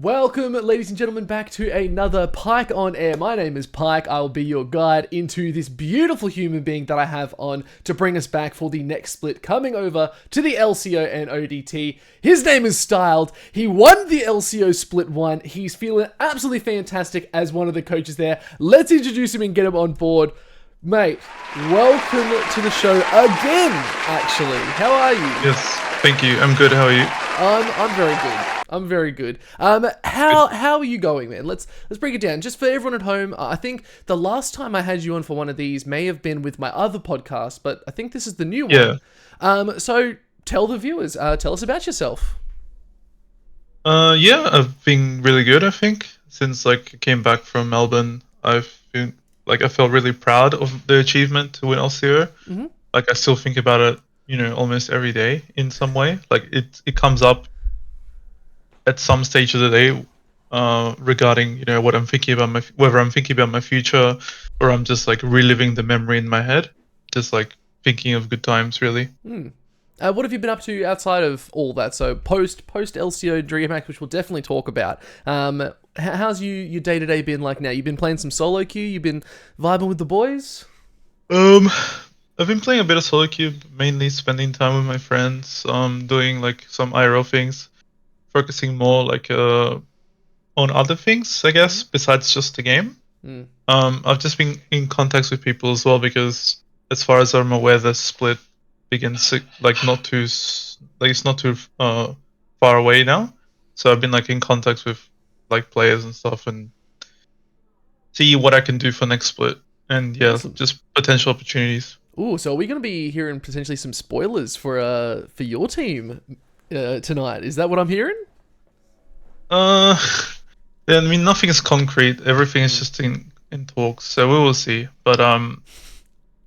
Welcome, ladies and gentlemen, back to another Pike on Air. My name is Pike. I will be your guide into this beautiful human being that I have on to bring us back for the next split coming over to the LCO and ODT. His name is Styled. He won the LCO Split 1. He's feeling absolutely fantastic as one of the coaches there. Let's introduce him and get him on board. Mate, welcome to the show again, actually. How are you? Yes, thank you. I'm good. How are you? I'm very good. I'm very good. How are you going, man? Let's break it down. Just for everyone at home, I think the last time I had you on for one of these may have been with my other podcast, but I think this is the new one. Yeah. So tell the viewers, tell us about yourself. Yeah, I've been really good, I think. Since I came back from Melbourne, I've been I felt really proud of the achievement to win LCO. Mm-hmm. I still think about it, almost every day in some way. It comes up at some stage of the day, regarding what I'm thinking about whether I'm thinking about my future or I'm just reliving the memory in my head, just thinking of good times, really. What have you been up to outside of all that? So post LCO Dreamhack, which we'll definitely talk about. How's your day to day been like now? You've been playing some solo queue. You've been vibing with the boys. I've been playing a bit of solo queue, mainly spending time with my friends. Doing some IRL things, focusing more on other things, I guess, besides just the game. I've just been in contact with people as well because, as far as I'm aware, the split begins it's not too far away now. So I've been in contact with players and stuff and see what I can do for next split. And yeah, Awesome. just potential opportunities. Ooh, so are we going to be hearing potentially some spoilers for your team tonight? Is that what I'm hearing? Yeah, I mean, nothing is concrete. Everything is just in talks, so we will see. But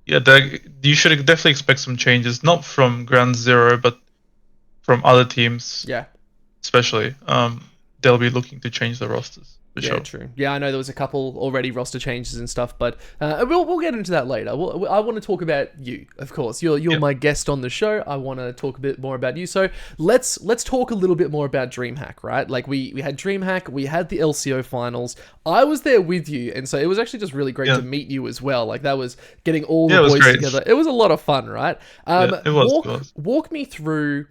yeah, you should definitely expect some changes, not from Ground ZAero, but from other teams. Yeah. Especially, they'll be looking to change the rosters. For Yeah, sure. true. Yeah, I know there was a couple already roster changes and stuff, but we'll get into that later. I want to talk about you, of course. You're my guest on the show. I want to talk a bit more about you. So let's talk a little bit more about Dreamhack, right? We had Dreamhack, we had the LCO finals. I was there with you, and so it was actually just really great to meet you as well. That was getting all the boys together. It was a lot of fun, right? It was. Walk me through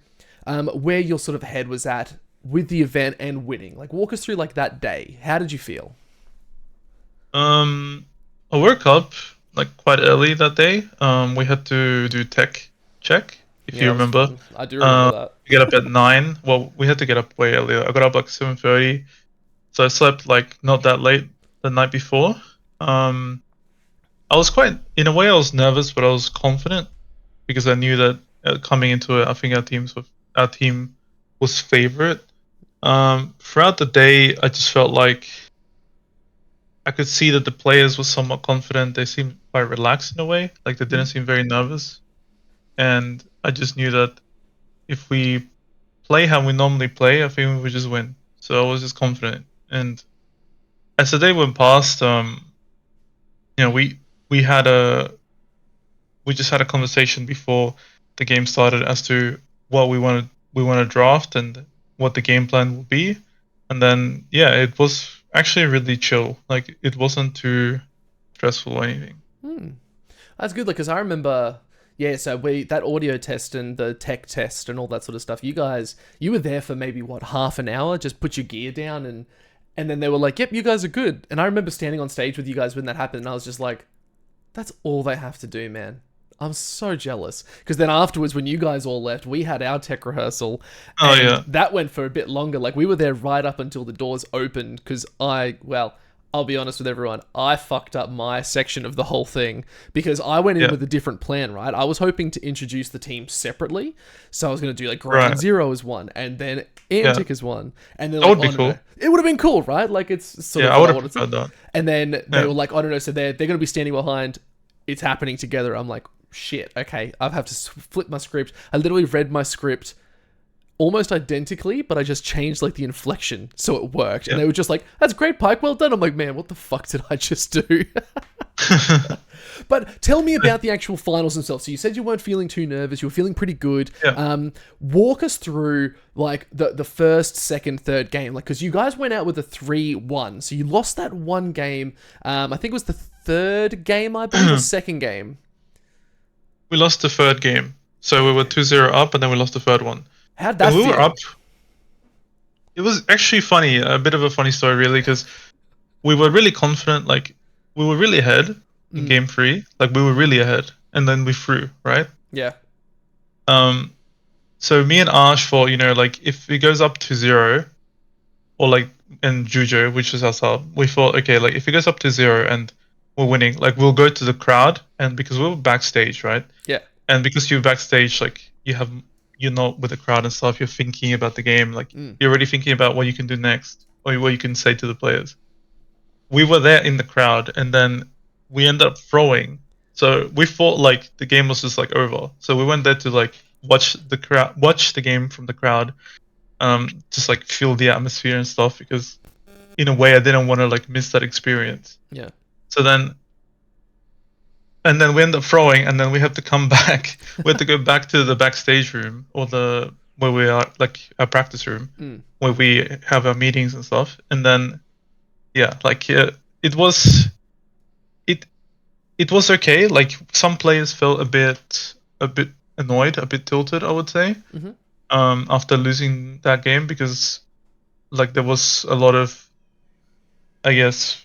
where your sort of head was at with the event and winning. Walk us through that day. How did you feel? I woke up quite early that day. We had to do tech check, if you remember. I do remember that. We get up at 9. Well, we had to get up way earlier. I got up 7:30, so I slept not that late the night before. I was in a way, I was nervous, but I was confident because I knew that coming into it, I think our team was favorite. Throughout the day, I just felt like I could see that the players were somewhat confident. They seemed quite relaxed in a way, they didn't seem very nervous. And I just knew that if we play how we normally play, I think we would just win. So I was just confident. And as the day went past, we just had a conversation before the game started as to what we want to draft and what the game plan will be. And then it was actually really chill. It wasn't too stressful or anything. That's good, because I remember so that audio test and the tech test and all that sort of stuff, you were there for maybe half an hour, just put your gear down, and then they were like, yep, you guys are good. And I remember standing on stage with you guys when that happened, and I was just like, that's all they have to do, man. I'm so jealous. Because then afterwards, when you guys all left, we had our tech rehearsal. And that went for a bit longer. We were there right up until the doors opened. Because I'll be honest with everyone, I fucked up my section of the whole thing. Because I went in with a different plan, right? I was hoping to introduce the team separately. So I was going to do Ground ZAero as one. And then Antic as one. And then that would be cool. It would have been cool, right? It's sort of I would have preferred that. And then they were like, I don't know. So they're going to be standing behind. It's happening together. I'm like, shit, okay, I have to flip my script. I literally read my script almost identically, but I just changed like the inflection so it worked. Yeah. And they were just like, "That's great, Pike. Well done." I'm like, "Man, what the fuck did I just do?" But tell me about the actual finals themselves. So you said you weren't feeling too nervous. You were feeling pretty good. Yeah. Walk us through like the first, second, third game. Like, because you guys went out with a 3-1. So you lost that one game. I think it was the third game, I believe, or second game. We lost the third game. So we were 2-0 up, and then we lost the third one. How'd that we feel? were up. It was actually funny, a bit of a funny story, really, because we were really confident. Like, we were really ahead in game 3. Like, we were really ahead, and then we threw, right? Yeah. So me and Ash thought, like, if it goes up to 0, or like, and Jujo, which is our sub, we thought, okay, like, if it goes up to 0 and we're winning, like, we'll go to the crowd, and because we were backstage, right? Yeah. And because you're backstage, like, you're not with the crowd and stuff, you're thinking about the game, like, you're already thinking about what you can do next, or what you can say to the players. We were there in the crowd, and then we ended up throwing. So we thought, like, the game was just, like, over. So we went there to, like, watch the game from the crowd, just, like, feel the atmosphere and stuff, because in a way I didn't want to, like, miss that experience. Yeah. So then we end up throwing, and then we have to come back. We have to go back to the backstage room, or where we are, like, our practice room, where we have our meetings and stuff. And then, yeah, like, it was okay. Like, some players felt a bit annoyed, a bit tilted, I would say, after losing that game, because, like, there was a lot of, I guess,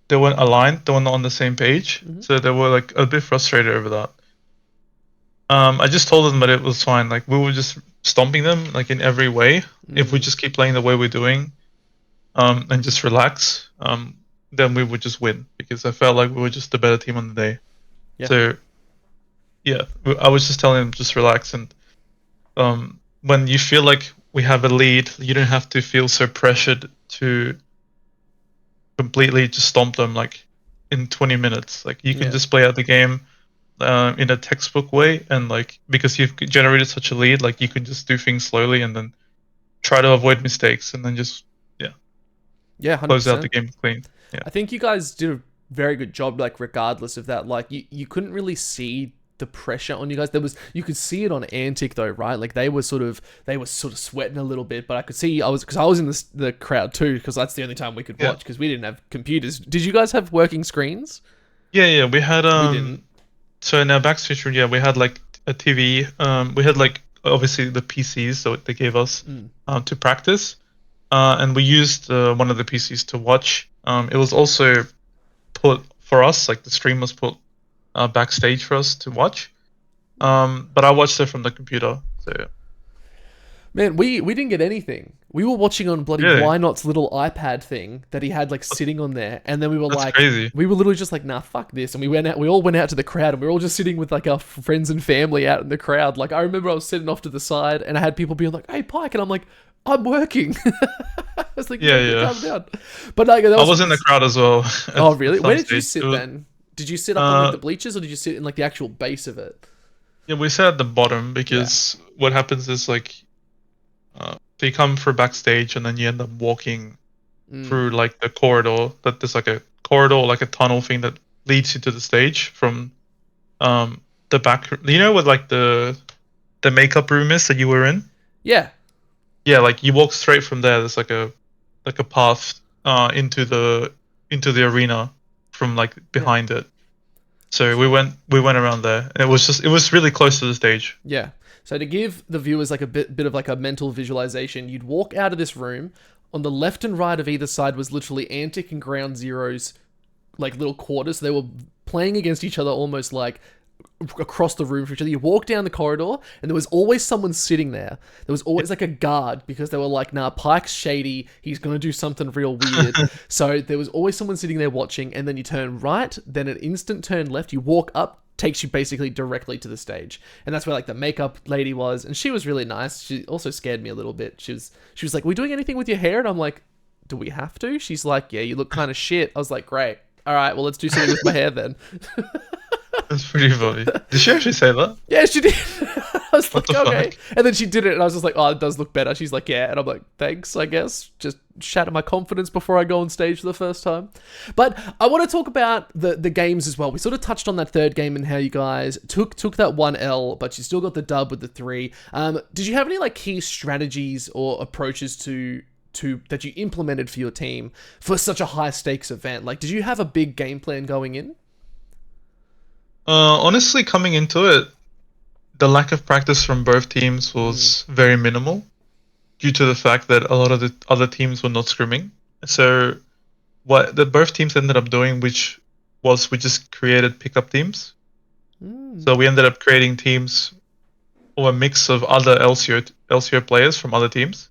they weren't aligned, they were not on the same page, so they were, like, a bit frustrated over that. I just told them that it was fine. Like, we were just stomping them, like, in every way. If we just keep playing the way we're doing, and just relax, then we would just win, because I felt like we were just the better team on the day. Yeah. So, yeah, I was just telling them just relax, and when you feel like we have a lead, you don't have to feel so pressured to completely just stomp them, like, in 20 minutes. Like, you can just play out the game in a textbook way, and, like, because you've generated such a lead, like, you can just do things slowly and then try to avoid mistakes, and then just 100%. close out the game clean. Yeah. I think you guys did a very good job, like, regardless of that. Like, you couldn't really see the pressure on you guys. You could see it on Antic though, right? Like, they were sort of sweating a little bit, but I could see, because I was in the crowd too, because that's the only time we could watch, because we didn't have computers. Did you guys have working screens? Yeah, we had We didn't. So in our backstage room, we had, like, a TV. We had, like, obviously the PCs, so they gave us to practice, and we used one of the PCs to watch. It was also put for us, like, the stream was put backstage for us to watch, but I watched it from the computer. So yeah. Man, we didn't get anything. We were watching on bloody Why Not's little iPad thing that he had, like, sitting on there, and then we were like, crazy. We were literally just like, nah, fuck this, and we all went out to the crowd, and we were all just sitting with, like, our friends and family out in the crowd. Like, I remember I was sitting off to the side, and I had people being like, "Hey, Pike," and I'm like, "I'm working." I was like, calm down. But, like, I was in the crowd as well. Oh, really? Where did you sit then? Did you sit up on, like, the bleachers, or did you sit in, like, the actual base of it? Yeah, we sat at the bottom, because what happens is, like, so you come for backstage, and then you end up walking through, like, the corridor. That there's, like, a corridor, like, a tunnel thing that leads you to the stage from the back. You know what, like, the makeup room is that you were in? Yeah. Yeah, like, you walk straight from there. There's, like, a path into the arena from, like, behind it. So we went around there, and it was really close to the stage. Yeah. So to give the viewers, like, a bit of, like, a mental visualization, you'd walk out of this room. On the left and right of either side was literally Antic and Ground ZAero's, like, little quarters. They were playing against each other almost, like, across the room from each other. You walk down the corridor, and there was always someone sitting there. There was always, like, a guard, because they were like, nah, Pike's shady. He's going to do something real weird. So there was always someone sitting there watching, and then you turn right, then an instant turn left. You walk up, takes you basically directly to the stage, and that's where, like, the makeup lady was, and she was really nice. She also scared me a little bit. She was like, "We doing anything with your hair?" And I'm like, "Do we have to?" She's like, "Yeah, you look kind of shit." I was like, "Great, all right, well, let's do something with my hair then." That's pretty funny. Did she actually say that? Yeah, she did. was What like, the okay. fuck? And then she did it, and I was just like, oh, it does look better. She's like, yeah. And I'm like, thanks, I guess. Just shatter my confidence before I go on stage for the first time. But I want to talk about the games as well. We sort of touched on that third game and how you guys took that 1L, but you still got the dub with the 3. Did you have any like key strategies or approaches to that you implemented for your team for such a high stakes event? Like, did you have a big game plan going in? Honestly, coming into it, the lack of practice from both teams was very minimal due to the fact that a lot of the other teams were not scrimming. So what the both teams ended up doing, which was we just created pickup teams. So we ended up creating teams or a mix of other LCO players from other teams.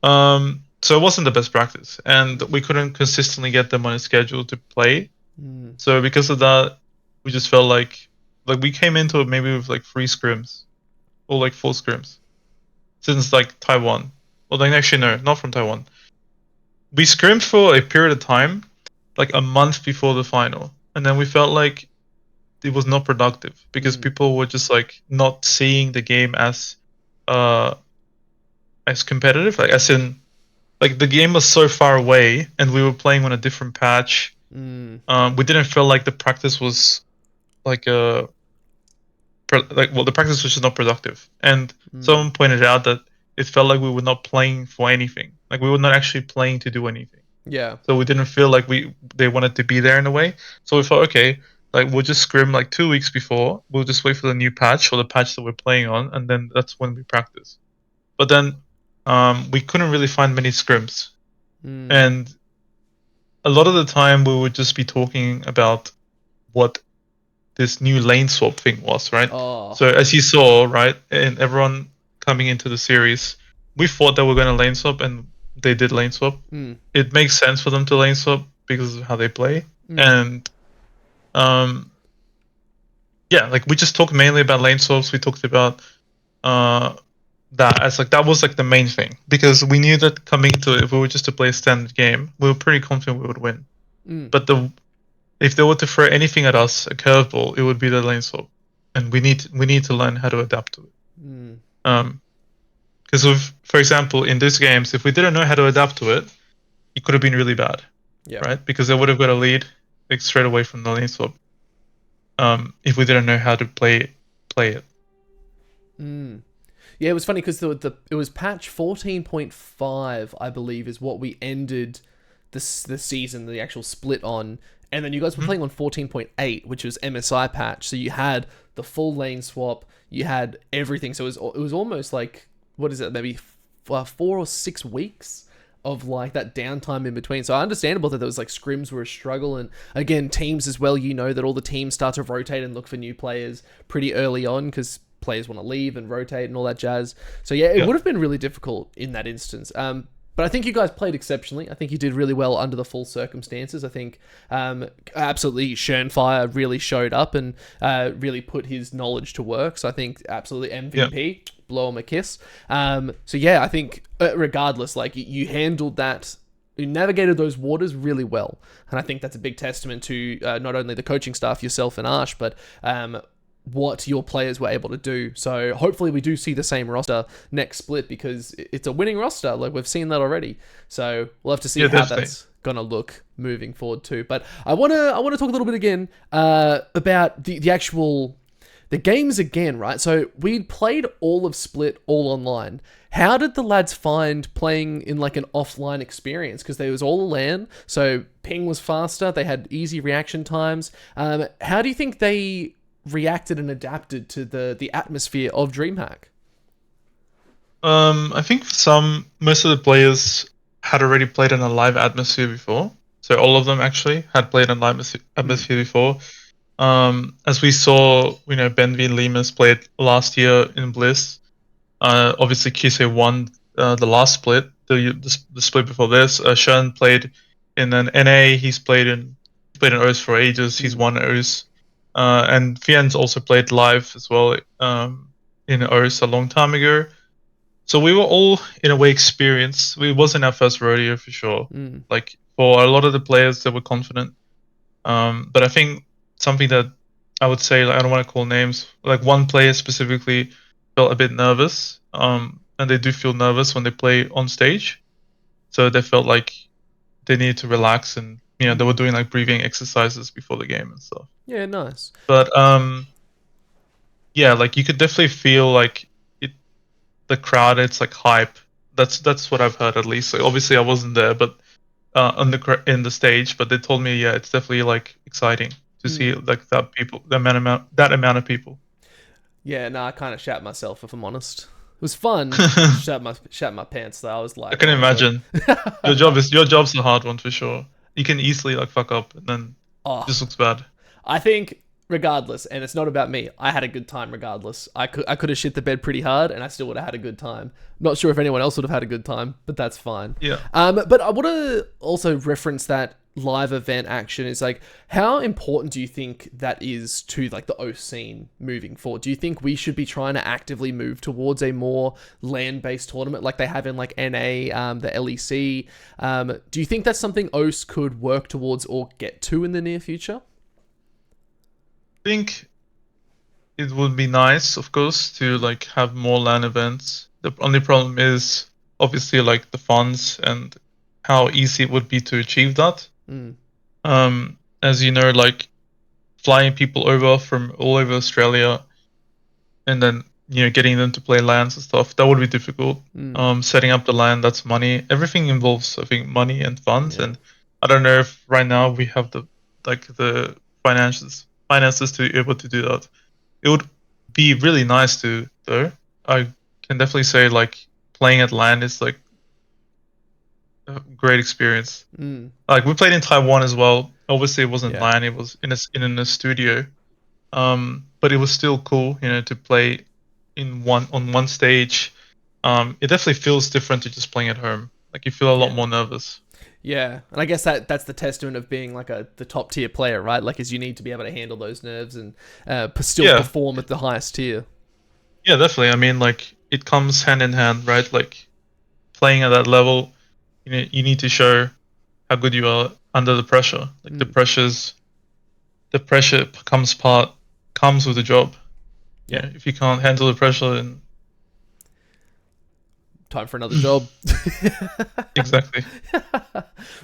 So it wasn't the best practice, and we couldn't consistently get them on a schedule to play. So because of that, we just felt like we came into it maybe with like 3 scrims or like 4 scrims since like Taiwan. Well, then actually no, not from Taiwan. We scrimmed for a period of time, like a month before the final, and then we felt like it was not productive because people were just like not seeing the game as competitive, like as in like the game was so far away and we were playing on a different patch. We didn't feel like the practice was like the practice was just not productive. And someone pointed out that it felt like we were not playing for anything. Like we were not actually playing to do anything. Yeah. So we didn't feel like they wanted to be there in a way. So we thought, okay, like we'll just scrim like 2 weeks before. We'll just wait for the new patch or the patch that we're playing on, and then that's when we practice. But then we couldn't really find many scrims, and a lot of the time we would just be talking about what this new lane swap thing was, right? So as you saw, right, and everyone coming into the series, we thought that we're going to lane swap, and they did lane swap. It makes sense for them to lane swap because of how they play, and yeah, like we just talked mainly about lane swaps. We talked about that as like that was like the main thing because we knew that coming into it, if we were just to play a standard game, we were pretty confident we would win. But if they were to throw anything at us, a curveball, it would be the lane swap, and we need to learn how to adapt to it. Because for example, in these games, if we didn't know how to adapt to it, it could have been really bad, right? Because they would have got a lead like straight away from the lane swap. If we didn't know how to play it. Yeah, it was funny because it was patch 14.5, I believe, is what we ended the season, the actual split on. And then you guys were playing on 14.8, which was MSI patch. So you had the full lane swap, you had everything. So it was almost like, what is it, maybe 4 or 6 weeks of like that downtime in between. So understandable that there was like scrims were a struggle. And again, teams as well, you know that all the teams start to rotate and look for new players pretty early on because players want to leave and rotate and all that jazz. So yeah, it would have been really difficult in that instance. But I think you guys played exceptionally. I think you did really well under the full circumstances. I think absolutely Schönfire really showed up and really put his knowledge to work. So I think absolutely MVP, blow him a kiss. So yeah, I think regardless, like you handled that, you navigated those waters really well. And I think that's a big testament to not only the coaching staff, yourself and Ash, but what your players were able to do. So hopefully we do see the same roster next split because it's a winning roster. Like we've seen that already. So we'll have to see how that's gonna look moving forward too. But I wanna talk a little bit again about the actual the games again, right? So we played all of Split all online. How did the lads find playing in like an offline experience? Because they was all LAN, so ping was faster. They had easy reaction times. How do you think they reacted and adapted to the atmosphere of Dreamhack? I think most of the players had already played in a live atmosphere before. So all of them actually had played in live atmosphere before. As we saw, Ben V and Lemus played last year in Bliss. Obviously Kise won the last split, the split before this. Shen played in an NA. He's played in OS for ages. He's won OS. And Fien's also played live as well in OS a long time ago. So we were all, in a way, experienced. It wasn't our first rodeo for sure. Like, for a lot of the players, they were confident. But I think something that I would say, like, I don't want to call names, like one player specifically felt a bit nervous. And they do feel nervous when they play on stage. So they felt like they needed to relax, and they were doing like breathing exercises before the game and stuff. Yeah, nice. But yeah, like you could definitely feel like the crowd. It's like hype. That's what I've heard at least. Like, obviously, I wasn't there, but in the stage. But they told me, yeah, it's definitely like exciting to see like that amount of people. Yeah, no, I kind of shat myself if I'm honest. It was fun. Shat my pants though. I was I like, can oh my god. imagine. Your job's a hard one for sure. You can easily like fuck up, and then it Oh, just looks bad. I think regardless, and it's not about me. I had a good time regardless. I could have shit the bed pretty hard, and I still would have had a good time. Not sure if anyone else would have had a good time, but that's fine. Yeah. But I want to also reference that live event action. Is like, how important do you think that is to like the O scene moving forward? Do you think we should be trying to actively move towards a more land-based tournament like they have in like NA, the LEC? Do you think that's something OS could work towards or get to in the near future? Think it would be nice, of course, to like have more LAN events. The only problem is obviously like the funds and how easy it would be to achieve that. Mm. As you know, like flying people over from all over Australia and then getting them to play LANs and stuff, that would be difficult. Setting up the LAN, that's money. Everything involves, I think, money and funds. Yeah. And I don't know if right now we have the finances to be able to do that. It would be really nice to, though. I can definitely say like playing at LAN is like a great experience. Like we played in Taiwan as well. Obviously, it wasn't Yeah. LAN; it was in a studio. But it was still cool, to play on one stage. It definitely feels different to just playing at home. Like you feel a lot Yeah. more nervous. Yeah, and I guess that's the testament of being like the top tier player, right? Like, is you need to be able to handle those nerves and still Yeah, perform at the highest tier. yeah, definitely. I mean, like it comes hand in hand, right? Like playing at that level, you need to show how good you are under the pressure. Like the pressure comes with the job. Yeah. If you can't handle the pressure, then Time for another job. exactly.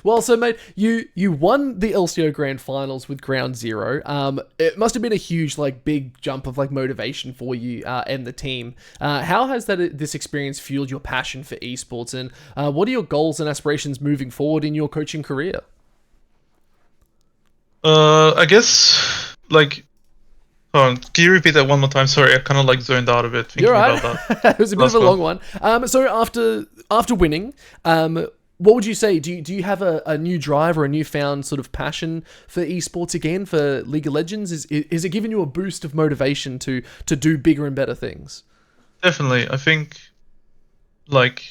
Well, so mate, you won the LCO Grand Finals with Ground ZAero. It must have been a huge, like, big jump of like motivation for you and the team. How has this experience fueled your passion for esports, and what are your goals and aspirations moving forward in your coaching career? I guess like. Can you repeat that one more time? Sorry, I kind of like zoned out a bit You're thinking right. about that It was a bit of last a one. long one. So after winning, what would you say? Do you have a new drive or a newfound sort of passion for esports again, for League of Legends? Is it giving you a boost of motivation to do bigger and better things? Definitely, I think like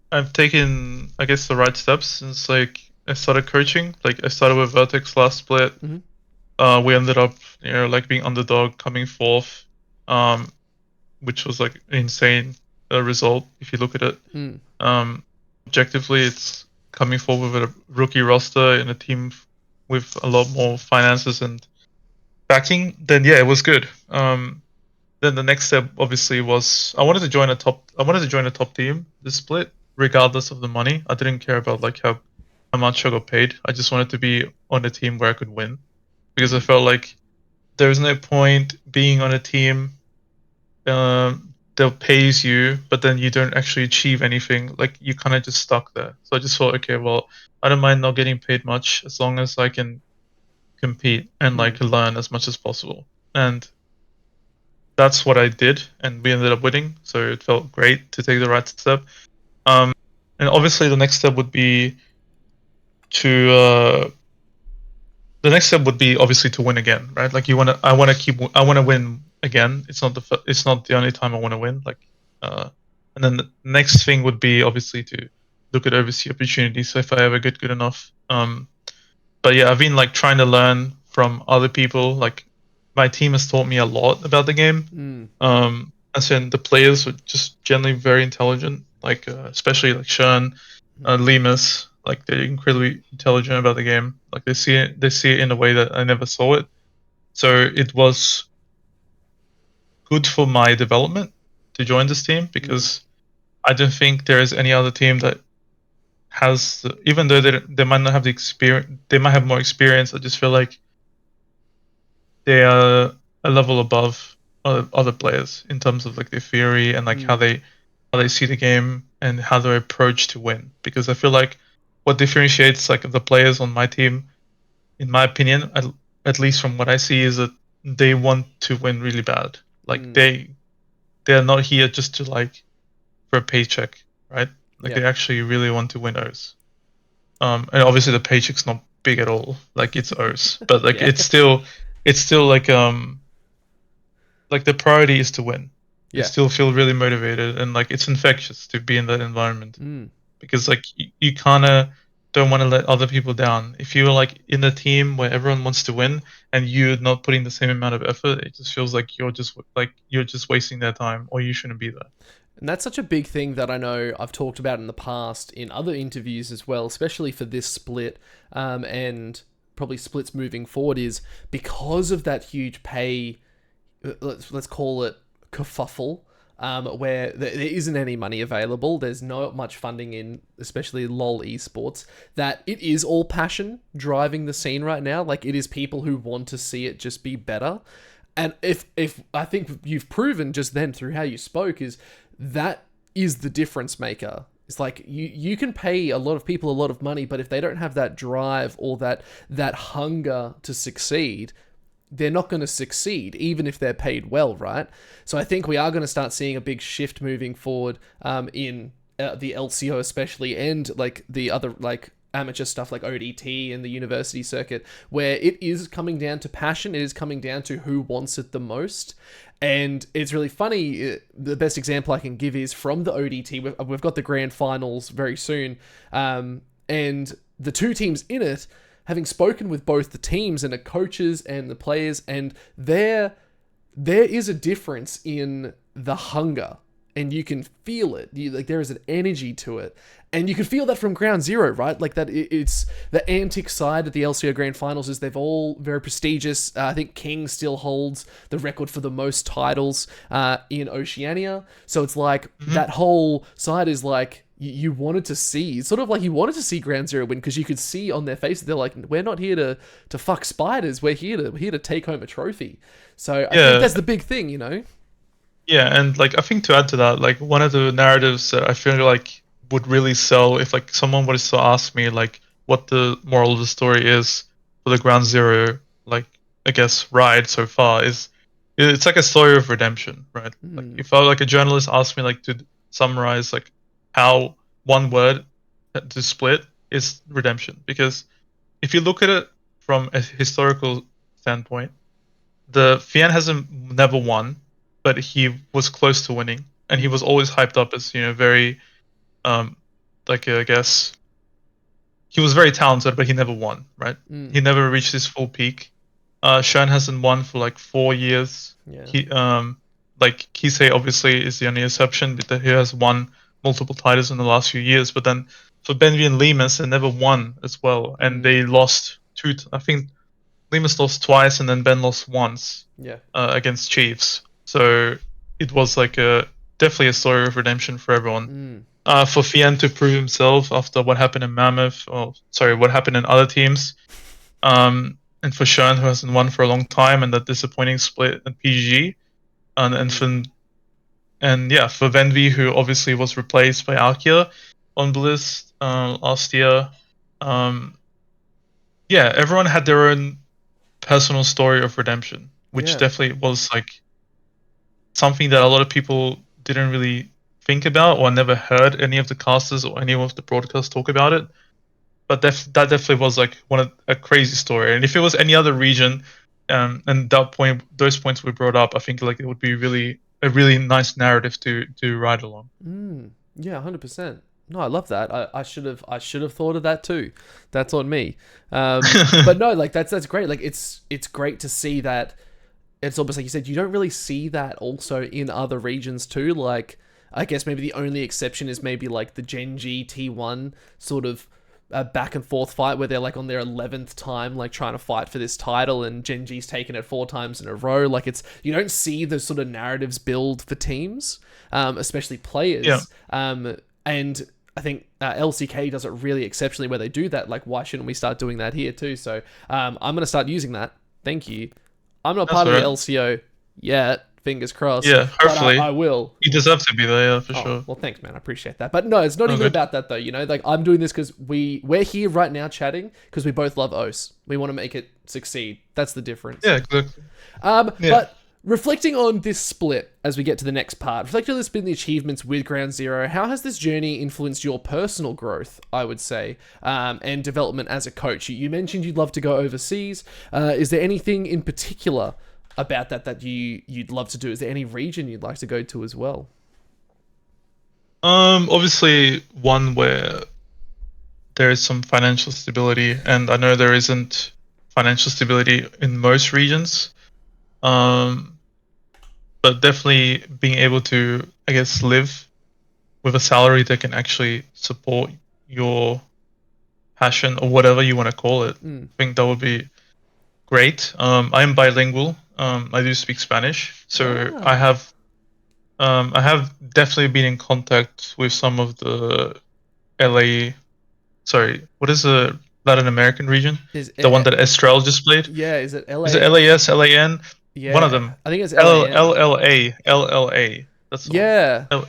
I've taken, I guess, the right steps since like I started coaching. Like I started with Vertex last split. Mm-hmm. We ended up, like being underdog, coming fourth, um, which was like an insane result if you look at it. Mm. Objectively, it's coming forward with a rookie roster in a team with a lot more finances and backing. Then yeah, it was good. Then the next step obviously was I wanted to join a top team this split, regardless of the money. I didn't care about like how much I got paid. I just wanted to be on a team where I could win, because I felt like there's no point being on a team that pays you, but then you don't actually achieve anything. Like you kind of just stuck there. So I just thought, okay, well, I don't mind not getting paid much as long as I can compete and like learn as much as possible. And that's what I did, and we ended up winning. So it felt great to take the right step. And obviously the next step would be to obviously to win again, right? Like I want to win again. It's not the only time I want to win. Like, and then the next thing would be obviously to look at overseas opportunities. So if I ever get good enough, but yeah, I've been like trying to learn from other people. Like, my team has taught me a lot about the game. As in the players are just generally very intelligent. Like, especially like Sean, Lemus, like they're incredibly intelligent about the game. Like they see it in a way that I never saw it. So it was good for my development to join this team, because I don't think there is any other team that has, even though they might not have the experience, they might have more experience. I just feel like they are a level above other players in terms of like their theory and like how they see the game and how they approach to win. Because I feel like what differentiates like the players on my team, in my opinion, at least from what I see, is that they want to win really bad. Like they are not here just to like for a paycheck, right? Like they actually really want to win O's. And obviously the paycheck's not big at all. Like it's O's, but like it's still like the priority is to win. They still feel really motivated, and like it's infectious to be in that environment, because like you kind of don't want to let other people down. If you're like in a team where everyone wants to win and you're not putting the same amount of effort, it just feels like you're just wasting their time, or you shouldn't be there. And that's such a big thing that I know I've talked about in the past in other interviews as well, especially for this split, and probably splits moving forward, is because of that huge pay, let's call it kerfuffle, where there isn't any money available. There's not much funding in, especially LOL esports, that it is all passion driving the scene right now. Like it is people who want to see it just be better. And if I think you've proven just then through how you spoke is that is the difference maker. It's like you can pay a lot of people a lot of money, but if they don't have that drive or that hunger to succeed, they're not going to succeed, even if they're paid well, right? So I think we are going to start seeing a big shift moving forward in the LCO especially, and like the other like amateur stuff like ODT and the university circuit, where it is coming down to passion. It is coming down to who wants it the most. And it's really funny. The best example I can give is from the ODT. We've got the Grand Finals very soon. And the two teams in it, having spoken with both the teams and the coaches and the players, and there is a difference in the hunger. And you can feel it. Like there is an energy to it, and you can feel that from Ground ZAero, right? Like that. It's the Antic side of the LCO Grand Finals. Is they've all very prestigious. I think King still holds the record for the most titles in Oceania. So it's like that whole side is like you wanted to see. Sort of like you wanted to see Ground ZAero win, because you could see on their faces they're like, we're not here to fuck spiders. We're here to take home a trophy. So I think that's the big thing, you know. Yeah, and like I think to add to that, like one of the narratives that I feel like would really sell if like someone was to ask me like what the moral of the story is for the Ground ZAero, like I guess ride so far, is it's like a story of redemption, right? Like if like a journalist asked me like to summarize like how one word to split, is redemption. Because if you look at it from a historical standpoint, the Fian hasn't never won, but he was close to winning, and he was always hyped up as, you know, very, like I guess, he was very talented, but he never won, right? He never reached his full peak. Sean hasn't won for like 4 years. Yeah. He, like Kisei obviously is the only exception, but he has won multiple titles in the last few years. But then for Benvi and Lemus, they never won as well, and they lost I think Lemus lost twice, and then Ben lost once. Yeah. Against Chiefs. So it was like definitely a story of redemption for everyone. For Fian to prove himself after what happened in Mammoth, what happened in other teams, and for Sean, who hasn't won for a long time, and that disappointing split at PG, for Venvi, who obviously was replaced by Arkia on Bliss last year. Everyone had their own personal story of redemption, which definitely was like something that a lot of people didn't really think about, or never heard any of the casters or any of the broadcasts talk about it. But that definitely was like a crazy story. And if it was any other region, and those points we brought up, I think like it would be a really nice narrative to ride along. Yeah, 100%. No, I love that. I should have thought of that too. That's on me. But no, like that's great. Like it's great to see that. It's almost like you said, you don't really see that also in other regions too. Like, I guess maybe the only exception is maybe like the Gen G T1 sort of a back and forth fight where they're like on their 11th time, like trying to fight for this title, and Genji's taken it 4 times in a row. Like you don't see those sort of narratives build for teams, especially players. And I think LCK does it really exceptionally where they do that. Like, why shouldn't we start doing that here too? So I'm going to start using that. Thank you. I'm not part of the LCO yet. Fingers crossed. Yeah, hopefully. I will. You deserve to be there, for sure. Well, thanks, man. I appreciate that. But no, it's not even about that, though. You know, like, I'm doing this because we're here right now chatting because we both love OS. We want to make it succeed. That's the difference. Yeah, exactly. But reflecting on this split as we get to the next part, reflecting on this been the achievements with Ground ZAero, how has this journey influenced your personal growth, I would say, and development as a coach? You mentioned you'd love to go overseas. Is there anything in particular about that you'd love to do? Is there any region you'd like to go to as well? Obviously one where there is some financial stability, and I know there isn't financial stability in most regions. But definitely being able to, I guess, live with a salary that can actually support your passion or whatever you want to call it. I think that would be great. I am bilingual. I do speak Spanish, so I have definitely been in contact with some of the what is the Latin American region? The one that Estrel just played? Yeah, is it LA? Is it LAS, LAN? Yeah, one of them. I think it's LAN. LLA. That's the one.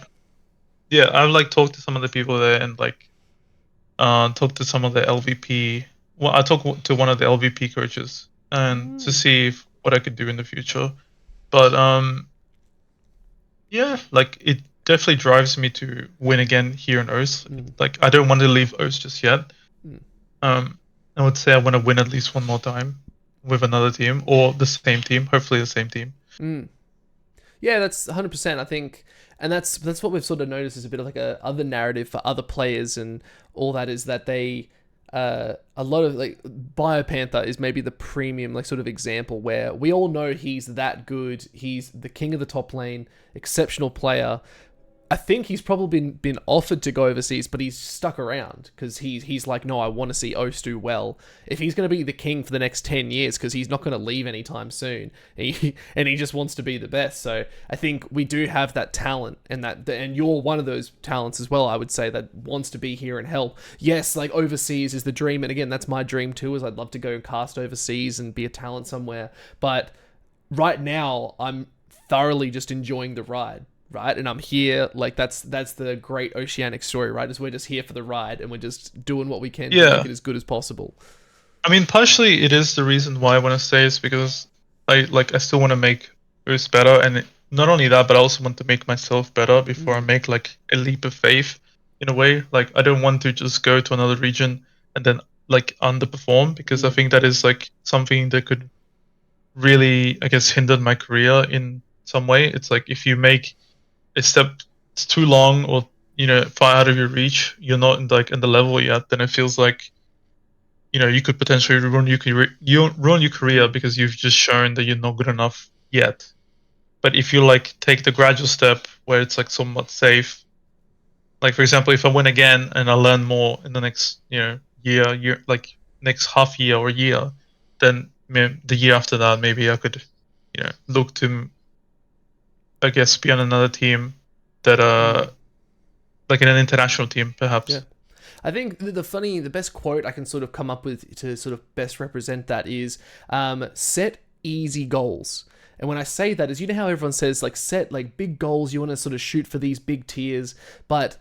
Yeah, I've like talked to some of the people there and like talked to some of the LVP. Well, I talked to one of the LVP coaches and to see what I could do in the future. But yeah, like it definitely drives me to win again here in OS. Like I don't want to leave OS just yet. I would say I want to win at least one more time with another team or the same team, hopefully the same team. Yeah, that's 100%. I think, and that's what we've sort of noticed is a bit of like a other narrative for other players and all that, is that they a lot of like BioPanther is maybe the premium like sort of example where we all know he's that good. He's the king of the top lane, exceptional player. I think he's probably been offered to go overseas, but he's stuck around because he's like, no, I want to see OS do well. If he's going to be the king for the next 10 years, because he's not going to leave anytime soon, and he just wants to be the best. So I think we do have that talent, and you're one of those talents as well, I would say, that wants to be here and help. Yes, like overseas is the dream, and again, that's my dream too, is I'd love to go and cast overseas and be a talent somewhere. But right now, I'm thoroughly just enjoying the ride. Right, and I'm here. Like that's the great Oceanic story, right? Is we're just here for the ride, and we're just doing what we can to make it as good as possible. I mean, partially it is the reason why I want to stay, is because I still want to make OS better, and not only that, but I also want to make myself better before I make like a leap of faith in a way. Like I don't want to just go to another region and then like underperform, because I think that is like something that could really, I guess, hinder my career in some way. It's like if you make a step too long or far out of your reach, you're not in the level yet, then it feels like you could potentially ruin your career because you've just shown that you're not good enough yet. But if you like take the gradual step where it's like somewhat safe, like for example, if I win again and I learn more in the next year, like next half year or year, then the year after that maybe I could look to, I guess, be on another team that like in an international team perhaps. Yeah. I think the best quote I can sort of come up with to sort of best represent that is set easy goals. And when I say that is, you know how everyone says like set like big goals, you want to sort of shoot for these big tiers, but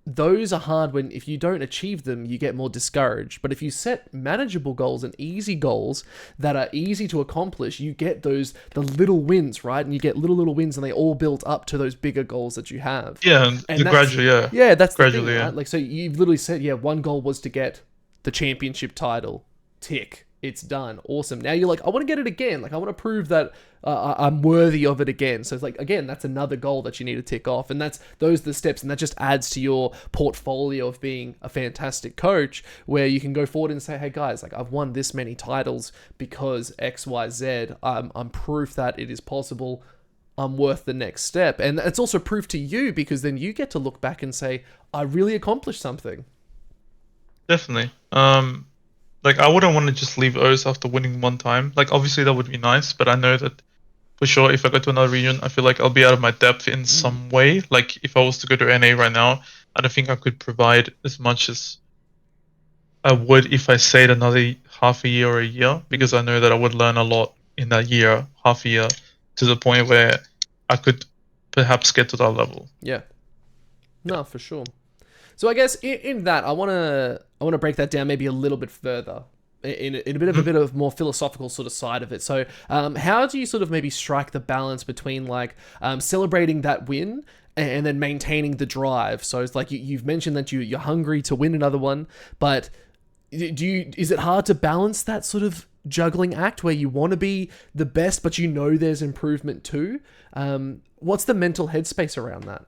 those are hard when if you don't achieve them, you get more discouraged. But if you set manageable goals and easy goals that are easy to accomplish, you get the little wins, right? And you get little wins, and they all build up to those bigger goals that you have. Yeah, and gradually, yeah, that's gradually, the thing, right? Like, so you've literally said, one goal was to get the championship title. Tick. It's done. Awesome. Now you're like, I want to get it again. Like, I want to prove that I'm worthy of it again. So it's like, again, that's another goal that you need to tick off. And those are the steps. And that just adds to your portfolio of being a fantastic coach, where you can go forward and say, hey guys, like I've won this many titles because X, Y, Z. I'm proof that it is possible. I'm worth the next step. And it's also proof to you, because then you get to look back and say, I really accomplished something. definitely. Like I wouldn't want to just leave O's after winning one time. Like obviously that would be nice, but I know that for sure if I go to another region, I feel like I'll be out of my depth in some way. Like if I was to go to NA right now, I don't think I could provide as much as I would if I stayed another half a year or a year, because I know that I would learn a lot in that year, half a year, to the point where I could perhaps get to that level. Yeah. No, for sure. So I guess in that I wanna break that down maybe a little bit further in a bit of more philosophical sort of side of it. So how do you sort of maybe strike the balance between like celebrating that win and then maintaining the drive? So it's like you've mentioned that you're hungry to win another one, but is it hard to balance that sort of juggling act where you want to be the best but you know there's improvement too? What's the mental headspace around that?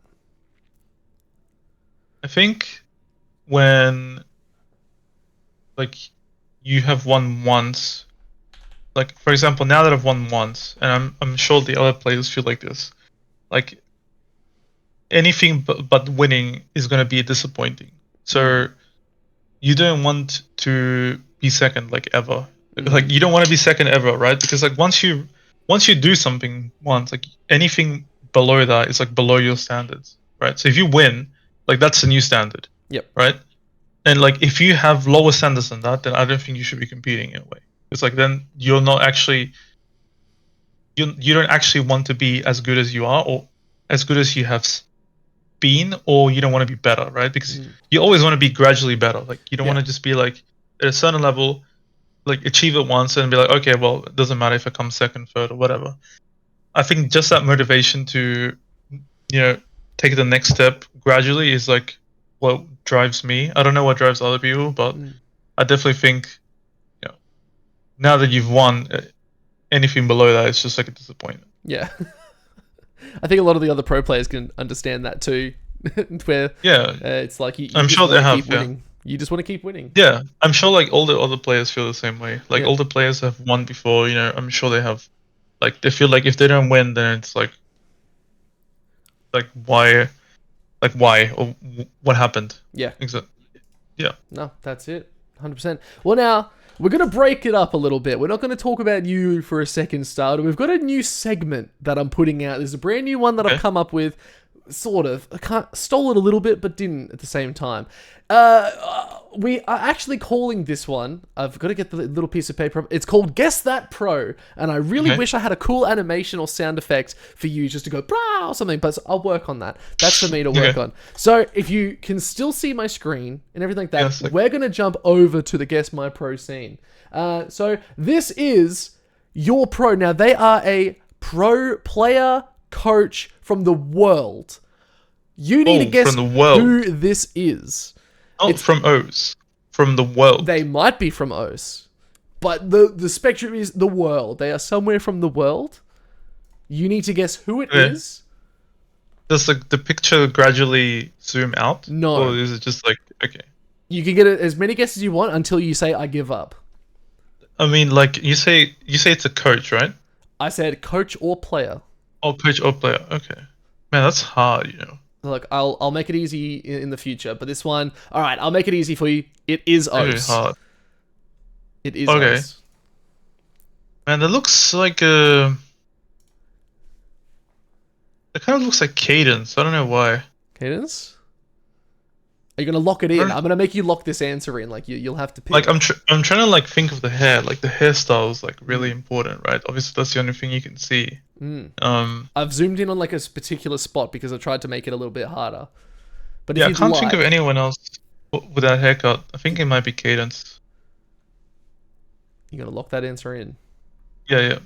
I think when like you have won once, like for example, now that I've won once, and I'm sure the other players feel like this, like anything but winning is going to be disappointing. So you don't want to be second like ever. Like you don't want to be second ever, right? Because like once you do something once, like anything below that is like below your standards, right? So if you win, like that's the new standard. Yep. Right? And like if you have lower standards than that, then I don't think you should be competing in a way. It's like then you're not actually you don't actually want to be as good as you are or as good as you have been, or you don't want to be better, right? Because you always want to be gradually better. Like you don't want to just be like at a certain level, like achieve it once and be like, okay, well, it doesn't matter if I come second, third, or whatever. I think just that motivation to, take the next step gradually is like what drives me. I don't know what drives other people, but I definitely think, now that you've won, anything below that is just like a disappointment. Yeah. I think a lot of the other pro players can understand that too. Where it's like you I'm just sure they have. keep winning. You just want to keep winning. Yeah, I'm sure like all the other players feel the same way. Like all the players have won before. I'm sure they have. Like they feel like if they don't win, then it's like why, or what happened? Yeah. Exactly. Yeah. No, that's it. 100%. Well, now we're going to break it up a little bit. We're not going to talk about you for a second starter. We've got a new segment that I'm putting out. There's a brand new one that I've come up with. Sort of. Stole it a little bit, but didn't at the same time. We are actually calling this one, I've got to get the little piece of paper up. It's called Guess That Pro. And I really wish I had a cool animation or sound effect for you just to go, brah, or something. But I'll work on that. That's for me to work on. So if you can still see my screen and everything like that, we're going to jump over to the Guess My Pro scene. So this is your pro. Now, they are a pro player coach from the world. You need to guess who this is. Oh, it's from O's. From the world. They might be from O's. But the spectrum is the world. They are somewhere from the world. You need to guess who it is. Does the picture gradually zoom out? No. Or is it just like, okay. You can get as many guesses as you want until you say, I give up. I mean, like, you say it's a coach, right? I said coach or player. Oh, coach or player. Okay. Man, that's hard, Look, I'll make it easy in the future, but this one, all right, I'll make it easy for you. It is O's. Very hard. It is O's. Man, that looks like a... It kind of looks like Cadence. I don't know why. Cadence? Are you gonna lock it in? I'm gonna make you lock this answer in. Like you'll have to pick. Like I'm trying to like think of the hair. Like the hairstyle is like really important, right? Obviously, that's the only thing you can see. I've zoomed in on like a particular spot because I tried to make it a little bit harder. But yeah, I can't think of anyone else with that haircut. I think it might be Cadence. You gotta lock that answer in. Yeah.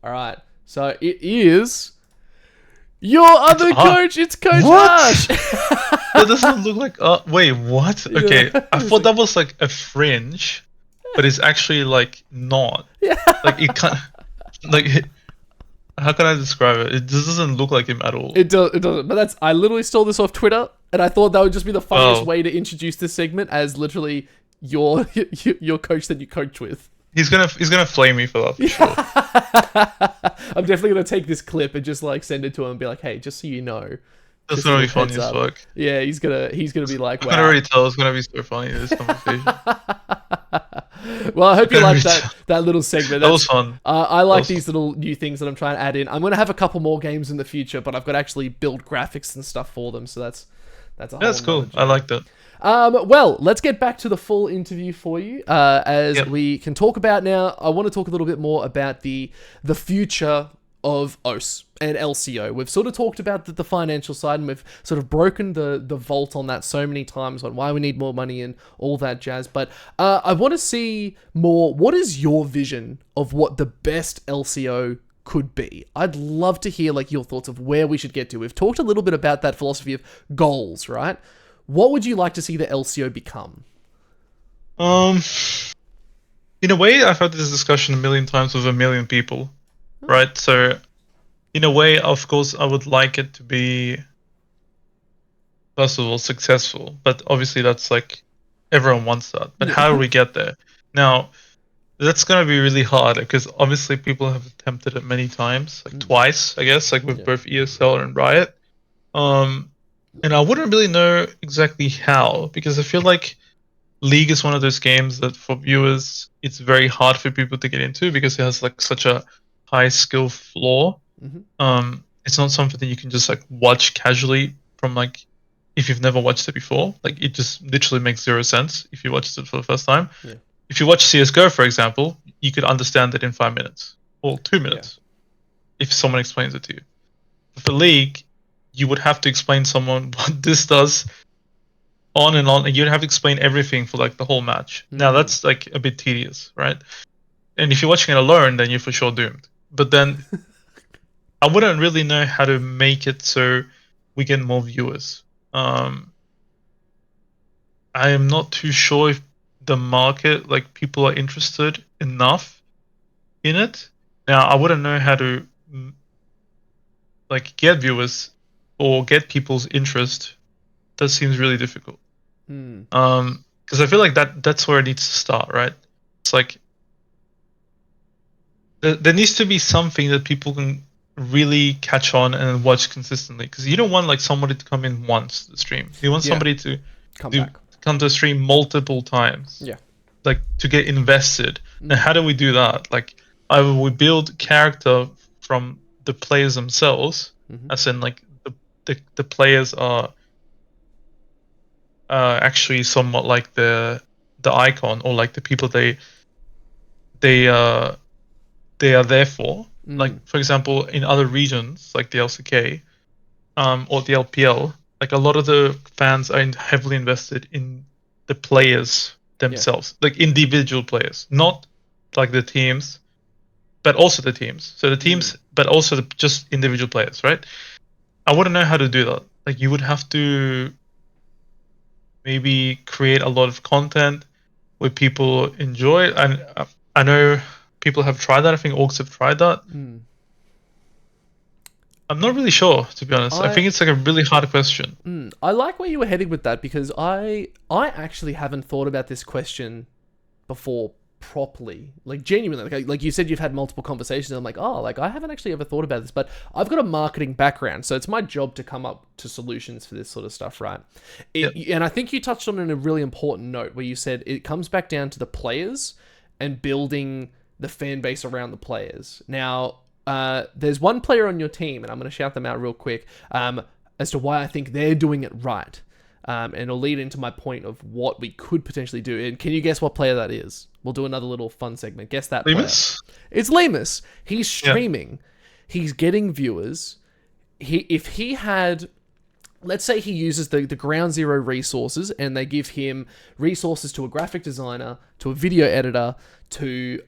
All right. So it is your other coach. It's Coach Ash. That doesn't look like. Wait, what? Okay, I thought that was like a fringe, but it's actually like not. Yeah. Like it can't. Like, how can I describe it? It just doesn't look like him at all. It doesn't. But I literally stole this off Twitter, and I thought that would just be the funniest way to introduce this segment as literally your coach that you coach with. He's gonna flame me for that for sure. I'm definitely gonna take this clip and just like send it to him and be like, hey, just so you know, That's Just a gonna be little funny heads as up. fuck. Yeah, he's gonna be like, I can wow. already tell it's gonna be so funny, this conversation. Well, I hope you can like already tell. that little segment. That was fun. I That like was fun. these little new things that I'm trying to add in. I'm gonna have a couple more games in the future, but I've got to actually build graphics and stuff for them. So that's a whole That's nother cool. I journey. like that. Well, let's get back to the full interview for you, as Yep. we can talk about now. I want to talk a little bit more about the future of OS and LCO. We've sort of talked about the financial side, and we've sort of broken the vault on that so many times on why we need more money and all that jazz. But I want to see more. What is your vision of what the best LCO could be? I'd love to hear like your thoughts of where we should get to. We've talked a little bit about that philosophy of goals, right? What would you like to see the LCO become? In a way, I've had this discussion a million times with a million people, right? So, in a way, of course, I would like it to be, first of all, successful. But obviously, that's like everyone wants that. But Yeah. how do we get there? Now, that's gonna be really hard because obviously people have attempted it many times, like twice, I guess, like with Yeah. both ESL and Riot. And I wouldn't really know exactly how, because I feel like League is one of those games that for viewers it's very hard for people to get into because it has like such a high skill floor. It's not something that you can just like watch casually from like if you've never watched it before. Like it just literally makes zero sense if you watched it for the first time. Yeah. If you watch CS:GO, for example, you could understand it in 5 minutes or 2 minutes if someone explains it to you. For League, you would have to explain someone what this does on, and you'd have to explain everything for like the whole match. Now that's like a bit tedious, right? And if you're watching it alone, then you're for sure doomed. But then I wouldn't really know how to make it so we get more viewers. I am not too sure if the market, like people are interested enough in it. Now I wouldn't know how to like get viewers or get people's interest. That seems really difficult. Because I feel like that's where it needs to start, right? It's like there needs to be something that people can really catch on and watch consistently. Because you don't want like somebody to come in once to the stream. You want somebody to come to the stream multiple times. Yeah. Like to get invested. And how do we do that? Like either we build character from the players themselves, as in like the players are actually somewhat like the icon or like the people they are there for. Like for example, in other regions like the LCK or the LPL, like a lot of the fans are heavily invested in the players themselves, like individual players, not like the teams, but also the teams. So the teams, but also just individual players, right? I wouldn't know how to do that. Like you would have to maybe create a lot of content where people enjoy it. And I know people have tried that. I think orgs have tried that. I'm not really sure, to be honest. I think it's like a really hard question. I like where you were heading with that because I actually haven't thought about this question before properly, like genuinely. Like you said, you've had multiple conversations. And I'm like, oh, like I haven't actually ever thought about this, but I've got a marketing background, so it's my job to come up to solutions for this sort of stuff, right? And I think you touched on it in a really important note where you said it comes back down to the players and building the fan base around the players. Now, there's one player on your team, and I'm going to shout them out real quick as to why I think they're doing it right. And it'll lead into my point of what we could potentially do. And can you guess what player that is? We'll do another little fun segment. Guess that Lemus? player. It's Lemus. He's streaming. He's getting viewers. If he had... Let's say he uses the Ground ZAero resources and they give him resources to a graphic designer, to a video editor, to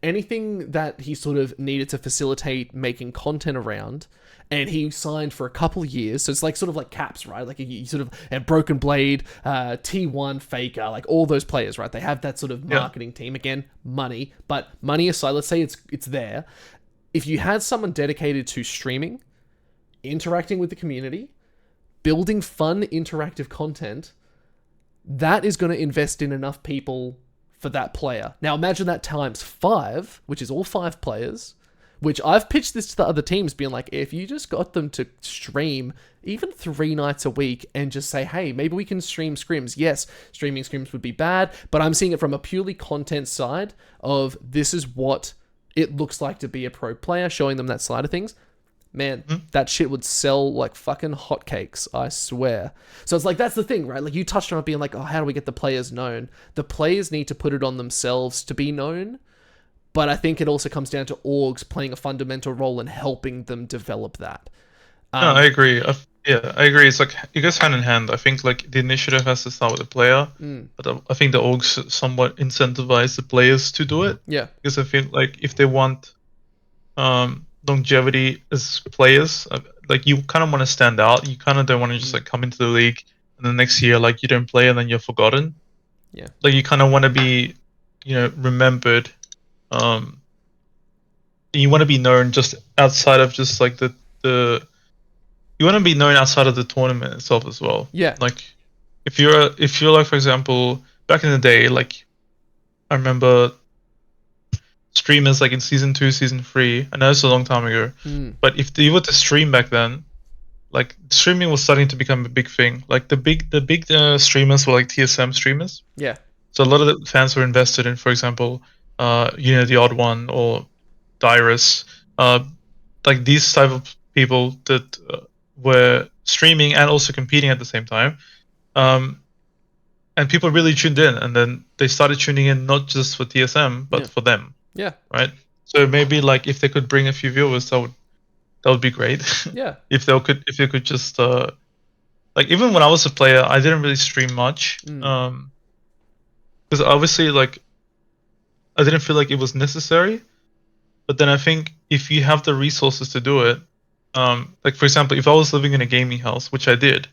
anything that he sort of needed to facilitate making content around. And he signed for a couple of years. So it's like sort of like Caps, right? Like you sort of and Broken Blade, T1, Faker, like all those players, right? They have that sort of marketing team. Again, money. But money aside, let's say it's there. If you had someone dedicated to streaming, interacting with the community, building fun interactive content, that is going to invest in enough people for that player. Now imagine that times 5, which is all 5 players, which I've pitched this to the other teams, being like, if you just got them to stream even 3 nights a week and just say, hey, maybe we can stream scrims. Yes, streaming scrims would be bad, but I'm seeing it from a purely content side of this is what it looks like to be a pro player, showing them that side of things. Man, that shit would sell like fucking hotcakes, I swear. So it's like, that's the thing, right? Like you touched on it being like, oh, how do we get the players known? The players need to put it on themselves to be known. But I think it also comes down to orgs playing a fundamental role in helping them develop that. No, I agree. I agree. It's like it goes hand in hand. I think like the initiative has to start with the player, but I think the orgs somewhat incentivize the players to do it. Yeah. Because I feel like if they want longevity as players, like you kind of want to stand out. You kind of don't want to just like come into the league and the next year like you don't play and then you're forgotten. Yeah. Like you kind of want to be, remembered. You want to be known just outside of just like the you want to be known outside of the tournament itself as well. Yeah. Like if you're like, for example, back in the day, like I remember streamers like in season 2, season 3. I know it's a long time ago, but if you were to stream back then, like streaming was starting to become a big thing. Like the big streamers were like TSM streamers. Yeah. So a lot of the fans were invested in, for example, the Odd One or Dyrus, like these type of people that were streaming and also competing at the same time, and people really tuned in, and then they started tuning in not just for TSM but for them. Yeah. Right. So maybe like if they could bring a few viewers, that would be great. Yeah. if they could just like even when I was a player, I didn't really stream much, because obviously like I didn't feel like it was necessary. But then I think if you have the resources to do it, like for example, if I was living in a gaming house, which I did,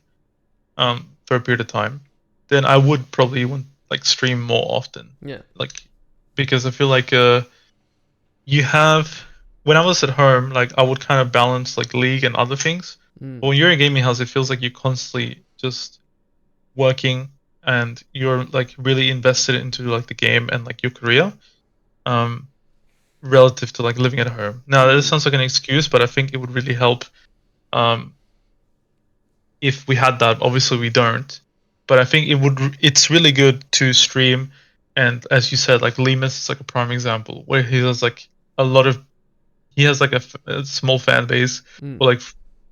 for a period of time, then I would probably want like stream more often. Yeah. Like because I feel like when I was at home, like I would kind of balance like league and other things. But when you're in a gaming house, it feels like you're constantly just working and you're like really invested into like the game and like your career. Relative to like living at home. Now that sounds like an excuse, but I think it would really help if we had that. Obviously we don't, but I think it's really good to stream. And as you said, like Lemus is like a prime example where he has like a small fan base, or like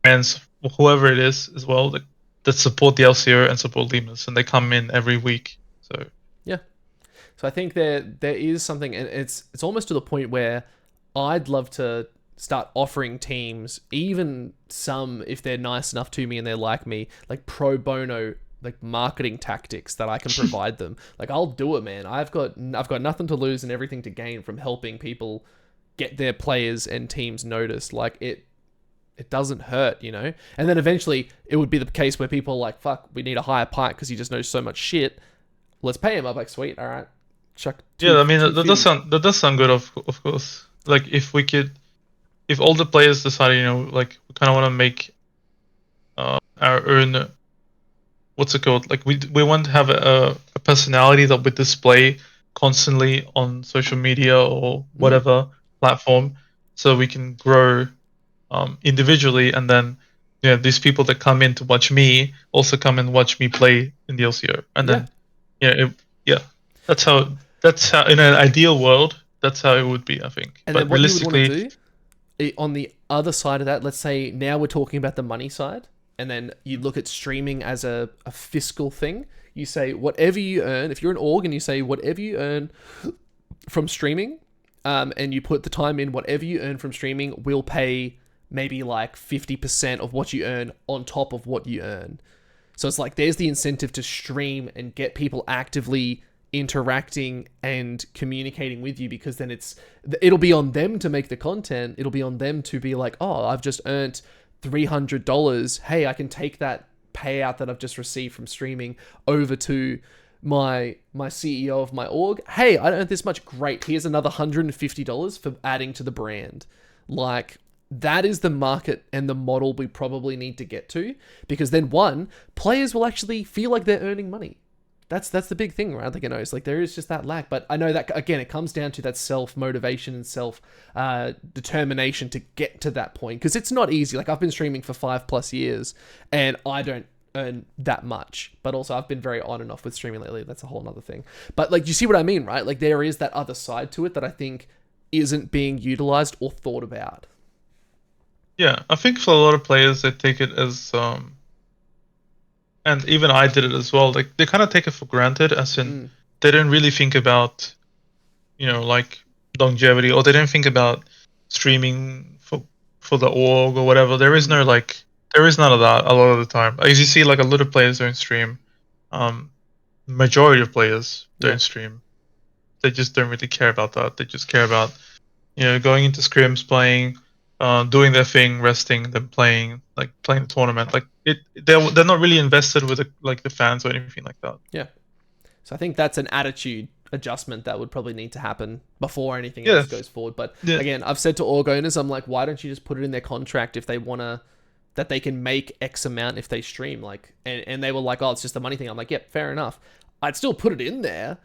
fans, whoever it is as well, that support the LCO and support Lemus, and they come in every week. So yeah. So I think there is something, and it's almost to the point where I'd love to start offering teams, even some, if they're nice enough to me and they like me, like pro bono, like marketing tactics that I can provide them. Like I'll do it, man. I've got nothing to lose and everything to gain from helping people get their players and teams noticed. Like it doesn't hurt, And then eventually it would be the case where people are like, fuck, we need to hire Pike because he just knows so much shit. Let's pay him. I'm like, sweet, all right. Chuck. I mean that does sound good, of course. Like if all the players decided, like we kind of want to make our own, what's it called? Like we want to have a personality that we display constantly on social media or whatever platform, so we can grow individually, and then these people that come in to watch me also come and watch me play in the LCO, and then that's how in an ideal world that's how it would be, I think. And but then what realistically, you would want to do on the other side of that, let's say now we're talking about the money side, and then you look at streaming as a fiscal thing. You say whatever you earn, if you're an org and you say whatever you earn from streaming, and you put the time in, whatever you earn from streaming, we'll pay maybe like 50% of what you earn on top of what you earn. So it's like there's the incentive to stream and get people actively interacting and communicating with you, because then it'll be on them to make the content. It'll be on them to be like, oh, I've just earned $300. Hey, I can take that payout that I've just received from streaming over to my CEO of my org. Hey, I earned this much. Great. Here's another $150 for adding to the brand. Like, that is the market and the model we probably need to get to, because then players will actually feel like they're earning money. That's the big thing, right? Like, it's like there is just that lack. But I know that, again, it comes down to that self-motivation and self-determination to get to that point. Because it's not easy. Like, I've been streaming for 5+ years, and I don't earn that much. But also, I've been very on and off with streaming lately. That's a whole other thing. But, like, you see what I mean, right? Like, there is that other side to it that I think isn't being utilized or thought about. Yeah, I think for a lot of players, they take it as and even I did it as well. Like they kind of take it for granted, as in they don't really think about, like longevity, or they don't think about streaming for the org or whatever. There is no there is none of that a lot of the time. As you see, like a lot of players don't stream. Majority of players don't stream. They just don't really care about that. They just care about, going into scrims, playing, doing their thing, resting, then playing the tournament. Like they're not really invested with the fans or anything like that. Yeah. So I think that's an attitude adjustment that would probably need to happen before anything else goes forward. But again, I've said to org owners, I'm like, why don't you just put it in their contract if they want to, that they can make X amount if they stream, like, and they were like, oh, it's just the money thing. I'm like, yep, fair enough. I'd still put it in there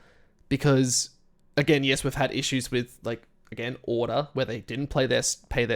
because, again, yes, we've had issues with, like, again, order where they didn't pay their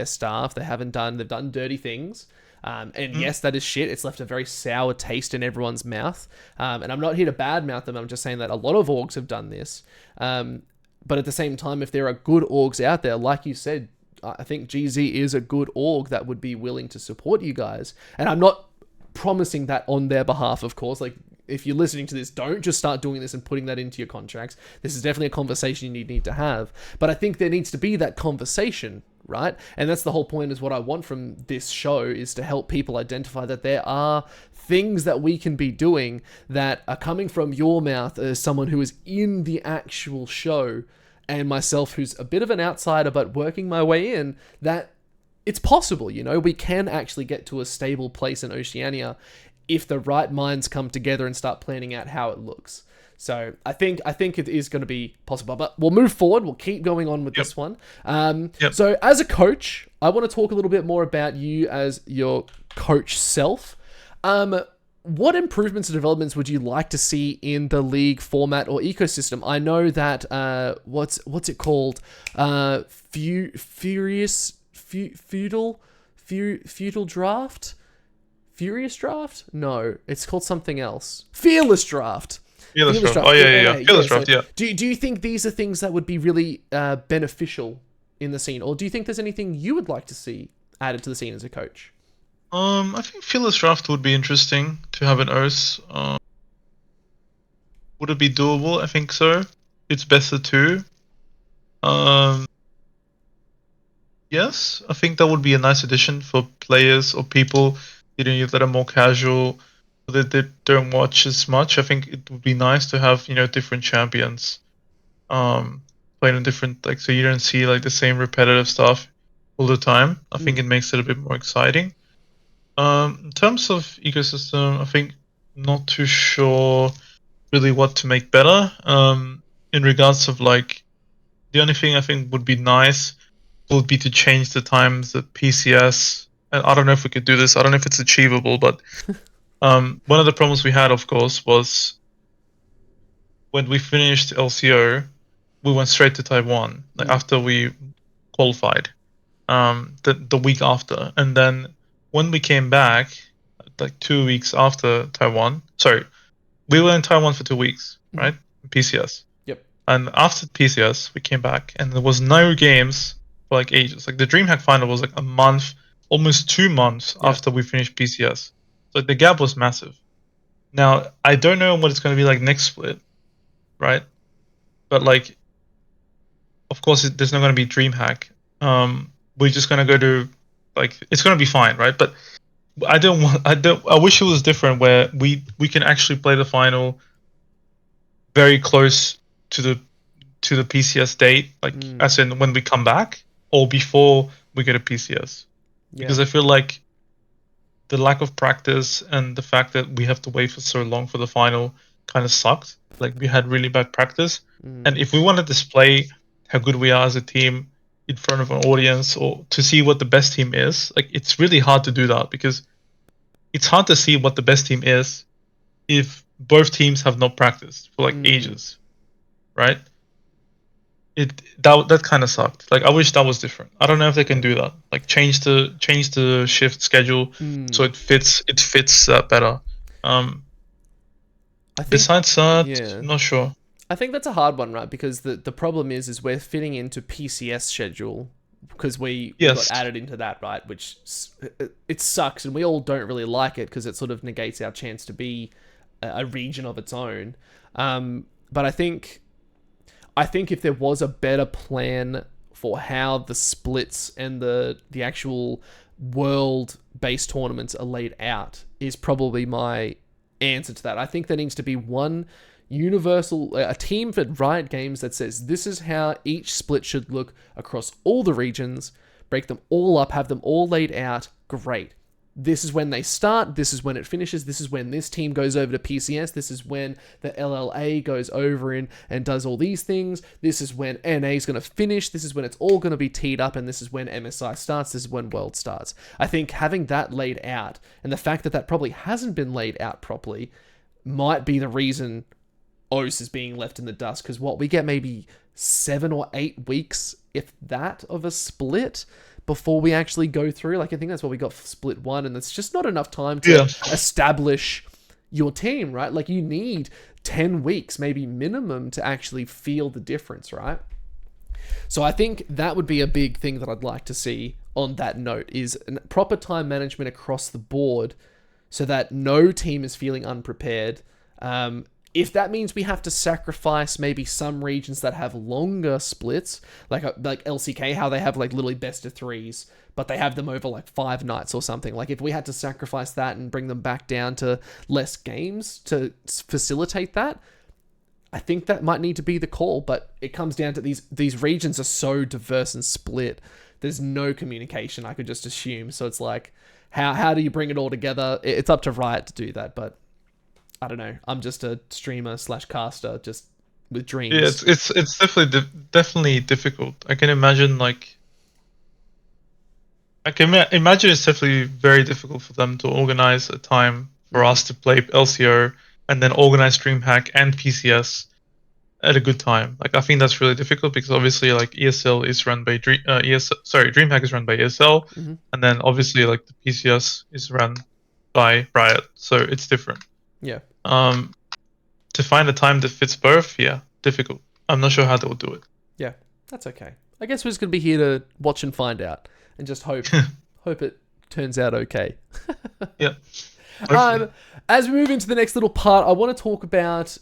staff. They've done dirty things. And yes, that is shit. It's left a very sour taste in everyone's mouth. And I'm not here to badmouth them. I'm just saying that a lot of orgs have done this. But at the same time, if there are good orgs out there, like you said, I think GZ is a good org that would be willing to support you guys. And I'm not promising that on their behalf, of course. Like, if you're listening to this, don't just start doing this and putting that into your contracts. This is definitely a conversation you need to have. But I think there needs to be that conversation, right? And that's the whole point, is what I want from this show, is to help people identify that there are things that we can be doing that are coming from your mouth as someone who is in the actual show, and myself, who's a bit of an outsider but working my way in, that it's possible, we can actually get to a stable place in Oceania if the right minds come together and start planning out how it looks. So I think it is going to be possible. But we'll move forward. We'll keep going on with this one. So as a coach, I want to talk a little bit more about you as your coach self. What improvements or developments would you like to see in the league format or ecosystem? I know that what's it called? Feudal draft? Furious draft? No, it's called something else. Fearless draft. Fearless draft. Oh, yeah. Fearless draft, yeah. Do you think these are things that would be really beneficial in the scene? Or do you think there's anything you would like to see added to the scene as a coach? I think Fearless draft would be interesting to have an OS. Would it be doable? I think so. It's best of two. Yes, I think that would be a nice addition for players or people that are more casual, that they don't watch as much. I think it would be nice to have different champions playing in different, so you don't see the same repetitive stuff all the time. I think it makes it a bit more exciting. In terms of ecosystem, I think not too sure really what to make better. In regards of the only thing I think would be nice would be to change the times that PCS. And I don't know if we could do this. I don't know if it's achievable, but one of the problems we had, of course, was when we finished LCO, we went straight to Taiwan after we qualified. The week after, and then when we came back, 2 weeks after Taiwan. Sorry, we were in Taiwan for 2 weeks, right? PCS. Yep. And after PCS, we came back, and there was no games for ages. The Dreamhack final was a month. Almost 2 months after we finished PCS. So the gap was massive. Now, I don't know what it's going to be like next split, right? But of course, there's not going to be Dreamhack. We're just going to go to, it's going to be fine, right? But I wish it was different, where we can actually play the final very close to the PCS date, as in when we come back, or before we get a PCS. Because I feel like the lack of practice and the fact that we have to wait for so long for the final kind of sucked. We had really bad practice. And if we want to display how good we are as a team in front of an audience, or to see what the best team is, it's really hard to do that, because it's hard to see what the best team is if both teams have not practiced for like ages, right? That kind of sucked. Like I wish that was different. I don't know if they can do that. Like change the shift schedule so it fits better. I think, Besides that, yeah, not sure. I think that's a hard one, right? Because the problem is we're fitting into PCS schedule because we got Yes. added into that, right? Which it sucks, and we all don't really like it because it sort of negates our chance to be a region of its own. But I think if there was a better plan for how the splits and the actual world based tournaments are laid out is probably my answer to that. I think there needs to be one universal, a team for Riot Games that says this is how each split should look across all the regions, break them all up, have them all laid out. Great. This is when they start, this is when it finishes, this is when this team goes over to PCS, this is when the LLA goes over in and does all these things, this is when NA is going to finish, this is when it's all going to be teed up, and this is when MSI starts, this is when World starts. I think having that laid out, and the fact that that probably hasn't been laid out properly, might be the reason OS is being left in the dust, because we get maybe 7 or 8 weeks, if that, of a split before we actually go through. Like, I think that's what we got for split 1, and it's just not enough time to establish your team, right? Like, you need 10 weeks, maybe minimum, to actually feel the difference, right? So I think that would be a big thing that I'd like to see on that note, is proper time management across the board so that no team is feeling unprepared. If that means we have to sacrifice maybe some regions that have longer splits, like LCK, how they have like literally best of 3s, but they have them over like 5 nights or something. Like if we had to sacrifice that and bring them back down to less games to facilitate that, I think that might need to be the call. But it comes down to these regions are so diverse and split. There's no communication, I could just assume. So it's like, how do you bring it all together? It's up to Riot to do that, but I don't know. I'm just a streamer / caster, just with dreams. Yeah, it's definitely difficult. I can imagine it's definitely very difficult for them to organize a time for us to play LCO and then organize Dreamhack and PCS at a good time. Like I think that's really difficult because obviously like ESL is run by Dreamhack is run by ESL, and then obviously like the PCS is run by Riot, so it's different. Yeah. To find a time that fits both, difficult. I'm not sure how they will do it. Yeah, that's okay. I guess we're just gonna be here to watch and find out, and just hope it turns out okay. Yeah. As we move into the next little part, I want to talk about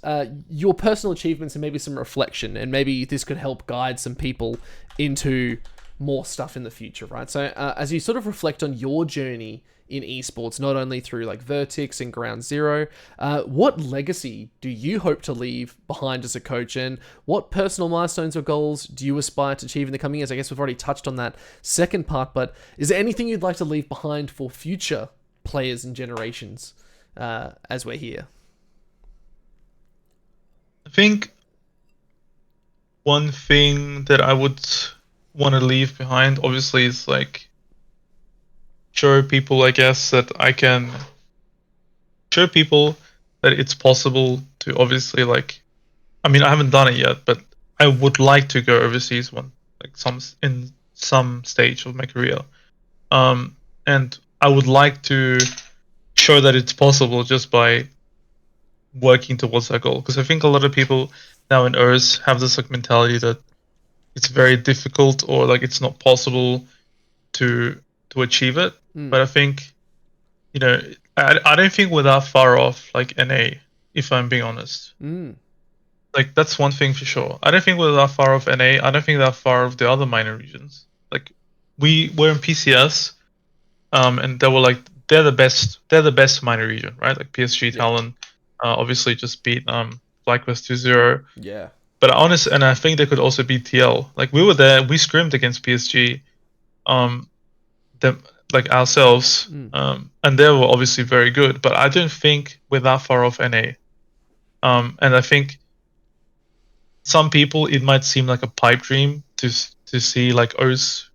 your personal achievements and maybe some reflection, and maybe this could help guide some people into more stuff in the future, right? So as you sort of reflect on your journey in esports, not only through like Vertix and Ground ZAero, what legacy do you hope to leave behind as a coach, and what personal milestones or goals do you aspire to achieve in the coming years? I guess we've already touched on that second part, but is there anything you'd like to leave behind for future players and generations as we're here? I think one thing that I would want to leave behind, obviously, is like show people, I guess, that I can show people that it's possible to obviously like, I mean, I haven't done it yet, but I would like to go overseas in some stage of my career. And I would like to show that it's possible just by working towards that goal. Because I think a lot of people now in Earth have this like mentality that it's very difficult or like it's not possible to achieve it. But I think, you know, I don't think we're that far off like NA, if I'm being honest. Like that's one thing for sure. I don't think we're that far off NA. I don't think that far off the other minor regions. Like we were in PCS, and they were like they're the best minor region, right? Like PSG Talon, obviously just beat FlyQuest 2-0. Yeah. But I think they could also beat TL. Like we were there, we scrimmed against PSG, like ourselves, and they were obviously very good. But I don't think we're that far off NA. And I think some people it might seem like a pipe dream to see like OS,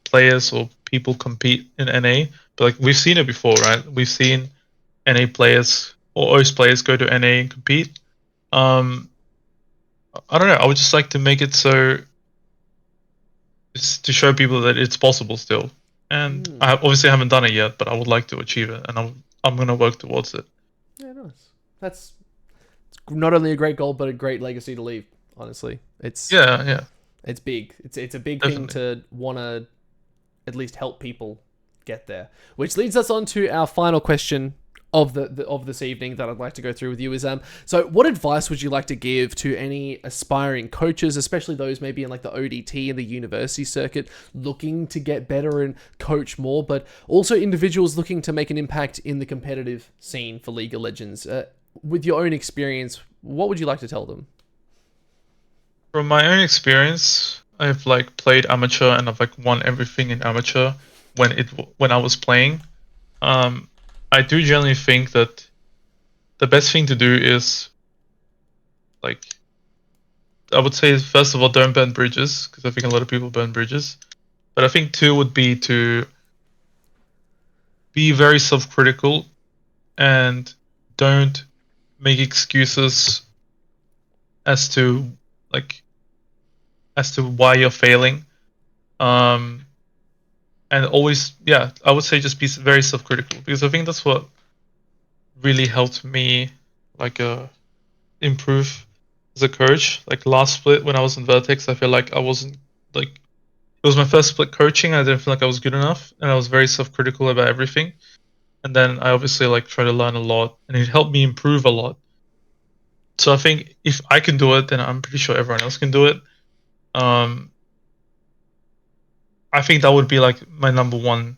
players or people compete in NA. But like we've seen it before, right? We've seen NA players or OS players go to NA and compete. I don't know. I would just like to make it so to show people that it's possible still. And I obviously haven't done it yet, but I would like to achieve it, and I'm gonna work towards it. Yeah, nice. That's not only a great goal, but a great legacy to leave. Honestly, it's Yeah, it's big. It's a big thing definitely. to want to at least help people get there. Which leads us on to our final question of of this evening that I'd like to go through with you is so what advice would you like to give to any aspiring coaches, especially those maybe in like the ODT and the university circuit, looking to get better and coach more, but also individuals looking to make an impact in the competitive scene for League of Legends? With your own experience, what would you like to tell them? From my own experience, I've like played amateur and I've like won everything in amateur when I was playing. Um, I do generally think that the best thing to do is like I would say first of all don't burn bridges because I think a lot of people burn bridges. But I think two would be to be very self-critical and don't make excuses as to like as to why you're failing. Um, and always, yeah, I would say just be very self-critical because I think that's what really helped me like improve as a coach. Like last split when I was in Vertex, I feel like I wasn't like it was my first split coaching. I didn't feel like I was good enough, and I was very self-critical about everything. And then I obviously like try to learn a lot, and it helped me improve a lot. So I think if I can do it, then I'm pretty sure everyone else can do it. Um, I think that would be like my number one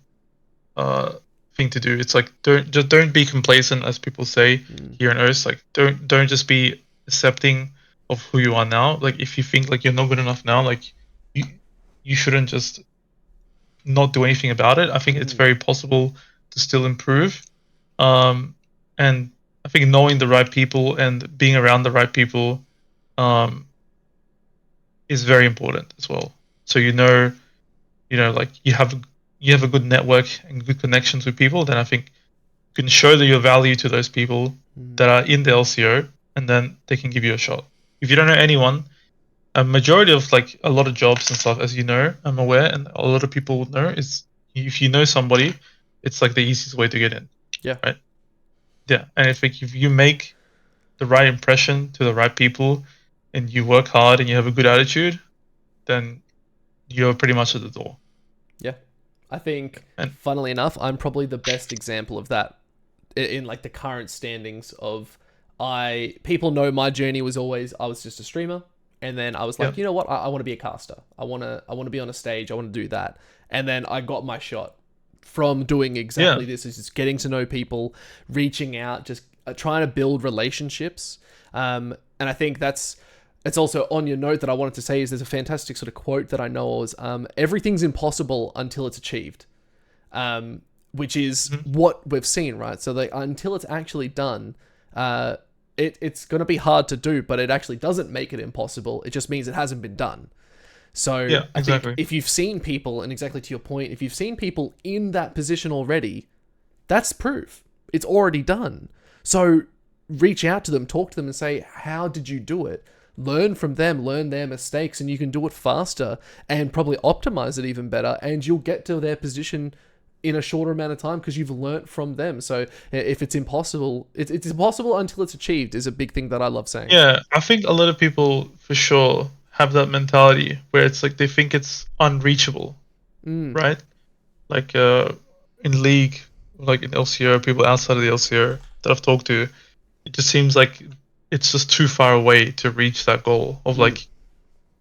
uh, thing to do. It's like don't be complacent, as people say here on Earth. Like don't just be accepting of who you are now. Like if you think like you're not good enough now, like you you shouldn't just not do anything about it. I think it's very possible to still improve. Um, and I think knowing the right people and being around the right people um, is very important as well. So like you have a good network and good connections with people, then I think you can show that your value to those people that are in the LCO, and then they can give you a shot. If you don't know anyone, a majority of like a lot of jobs and stuff, as you know, I'm aware, and a lot of people would know, is if you know somebody, it's like the easiest way to get in. Yeah. Right? Yeah, and I think if you make the right impression to the right people, and you work hard and you have a good attitude, then you're pretty much at the door. Yeah. I think, And funnily enough, I'm probably the best example of that in like the current standings of people know my journey was always I was just a streamer, and then I was yeah, like, you know what, I want to be a caster. I want to be on a stage. I want to do that. And then I got my shot from doing yeah, exactly this, is just getting to know people, reaching out, just trying to build relationships. And I think it's also on your note that I wanted to say is there's a fantastic sort of quote that I know is everything's impossible until it's achieved, which is what we've seen, right? So until it's actually done, it's going to be hard to do, but it actually doesn't make it impossible. It just means it hasn't been done. So yeah, I think exactly. if you've seen people, and exactly to your point, if you've seen people in that position already, that's proof. It's already done. So reach out to them, talk to them, and say, how did you do it? Learn from them, learn their mistakes, and you can do it faster and probably optimize it even better. And you'll get to their position in a shorter amount of time because you've learnt from them. So if it's impossible, it's impossible until it's achieved is a big thing that I love saying. Yeah, I think a lot of people for sure have that mentality where it's like they think it's unreachable, right? Like in League, like in LCO, people outside of the LCO that I've talked to, it just seems like it's just too far away to reach that goal of like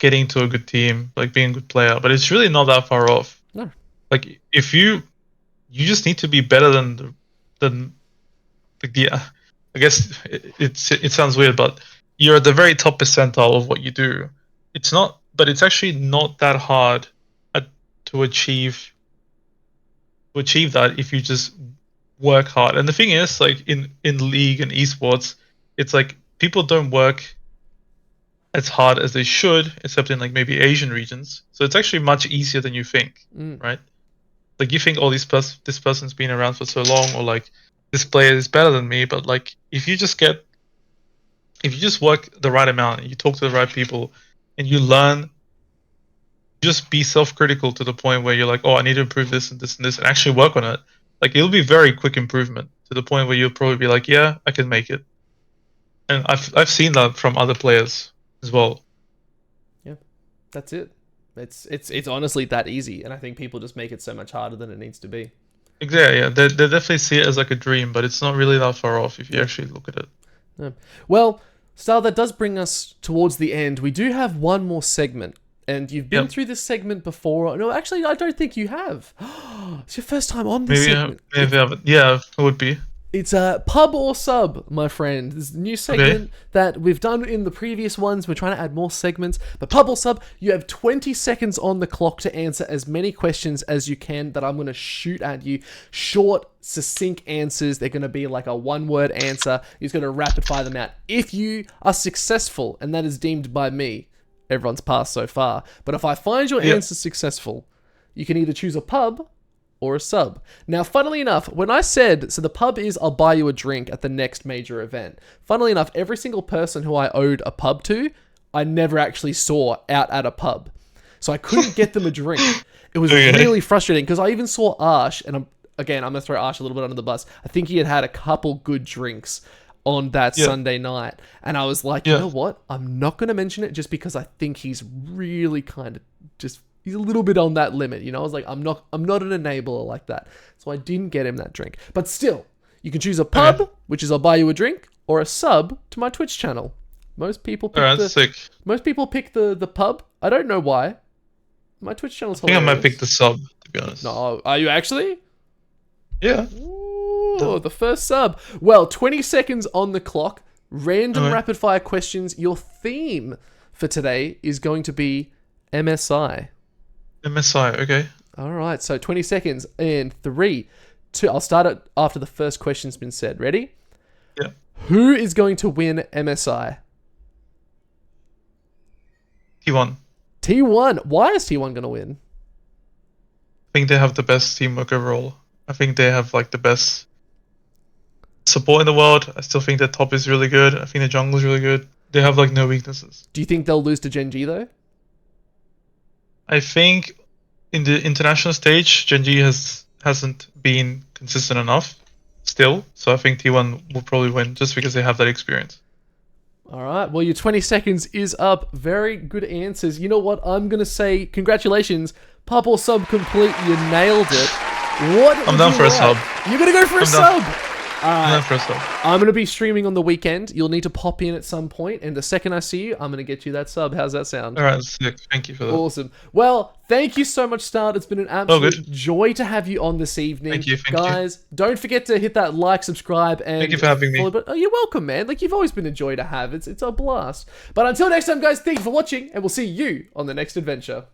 getting to a good team, like being a good player. But it's really not that far off. No. Like if you just need to be better than like the I guess it sounds weird, but you're at the very top percentile of what you do. It's not, but it's actually not that hard at, to achieve that if you just work hard. And the thing is, like in League and esports, it's like people don't work as hard as they should, except in like maybe Asian regions. So it's actually much easier than you think, right? Like you think, oh, this person's been around for so long, or like this player is better than me, but like if you just work the right amount, and you talk to the right people, and you learn, just be self-critical to the point where you're like, oh, I need to improve this and this and this, and actually work on it. Like it'll be very quick improvement to the point where you'll probably be like, yeah, I can make it. And I've seen that from other players as well. Yeah, that's it. It's honestly that easy, and I think people just make it so much harder than it needs to be. Exactly. Yeah, they definitely see it as like a dream, but it's not really that far off if you actually look at it. Yeah. Well, Star, that does bring us towards the end. We do have one more segment, and you've been through this segment before. No, actually, I don't think you have. It's your first time on this segment. Maybe I haven't. Yeah, it would be. It's a pub or sub, my friend. This is a new segment that we've done in the previous ones. We're trying to add more segments. But pub or sub, you have 20 seconds on the clock to answer as many questions as you can that I'm going to shoot at you. Short, succinct answers. They're going to be like a one-word answer. You're just going to rapid fire them out. If you are successful, and that is deemed by me, everyone's passed so far. But if I find your answer successful, you can either choose a pub or a sub. Now, funnily enough, when I said, so the pub is I'll buy you a drink at the next major event. Funnily enough, every single person who I owed a pub to, I never actually saw out at a pub. So I couldn't get them a drink. It was really frustrating because I even saw Arsh, and I'm going to throw Arsh a little bit under the bus. I think he had a couple good drinks on that Sunday night. And I was like, you know what? I'm not going to mention it just because I think he's really kind of just... He's a little bit on that limit, you know. I was like, I'm not an enabler like that, so I didn't get him that drink. But still, you can choose a pub, which is I'll buy you a drink, or a sub to my Twitch channel. Most people pick the pub. I don't know why. My Twitch channel's hilarious. I think I might pick the sub, to be honest. No, are you actually? Yeah. Ooh, the first sub. Well, 20 seconds on the clock. Random rapid fire questions. Your theme for today is going to be MSI. MSI, okay. All right, so 20 seconds in 3, 2. I'll start it after the first question's been said. Ready? Yeah. Who is going to win MSI? T1. T1. Why is T1 going to win? I think they have the best teamwork overall. I think they have like the best support in the world. I still think the top is really good. I think the jungle is really good. They have like no weaknesses. Do you think they'll lose to Gen G though? I think in the international stage, Gen G hasn't been consistent enough still. So I think T1 will probably win just because they have that experience. All right. Well, your 20 seconds is up. Very good answers. You know what? I'm going to say congratulations. Pub or sub complete. You nailed it. I'm down for a sub. You're going to go for a sub. I'm down for a sub. I'm going to be streaming on the weekend. You'll need to pop in at some point, and the second I see you, I'm going to get you that sub. How's that sound? All right, sick. Thank you for that. Awesome. Well, thank you so much, Start. It's been an absolute joy to have you on this evening. Thank you. Guys, don't forget to hit that like, subscribe, and thank you for having me. Oh, you're welcome, man. Like, you've always been a joy to have. It's a blast. But until next time, guys, thank you for watching, and we'll see you on the next adventure.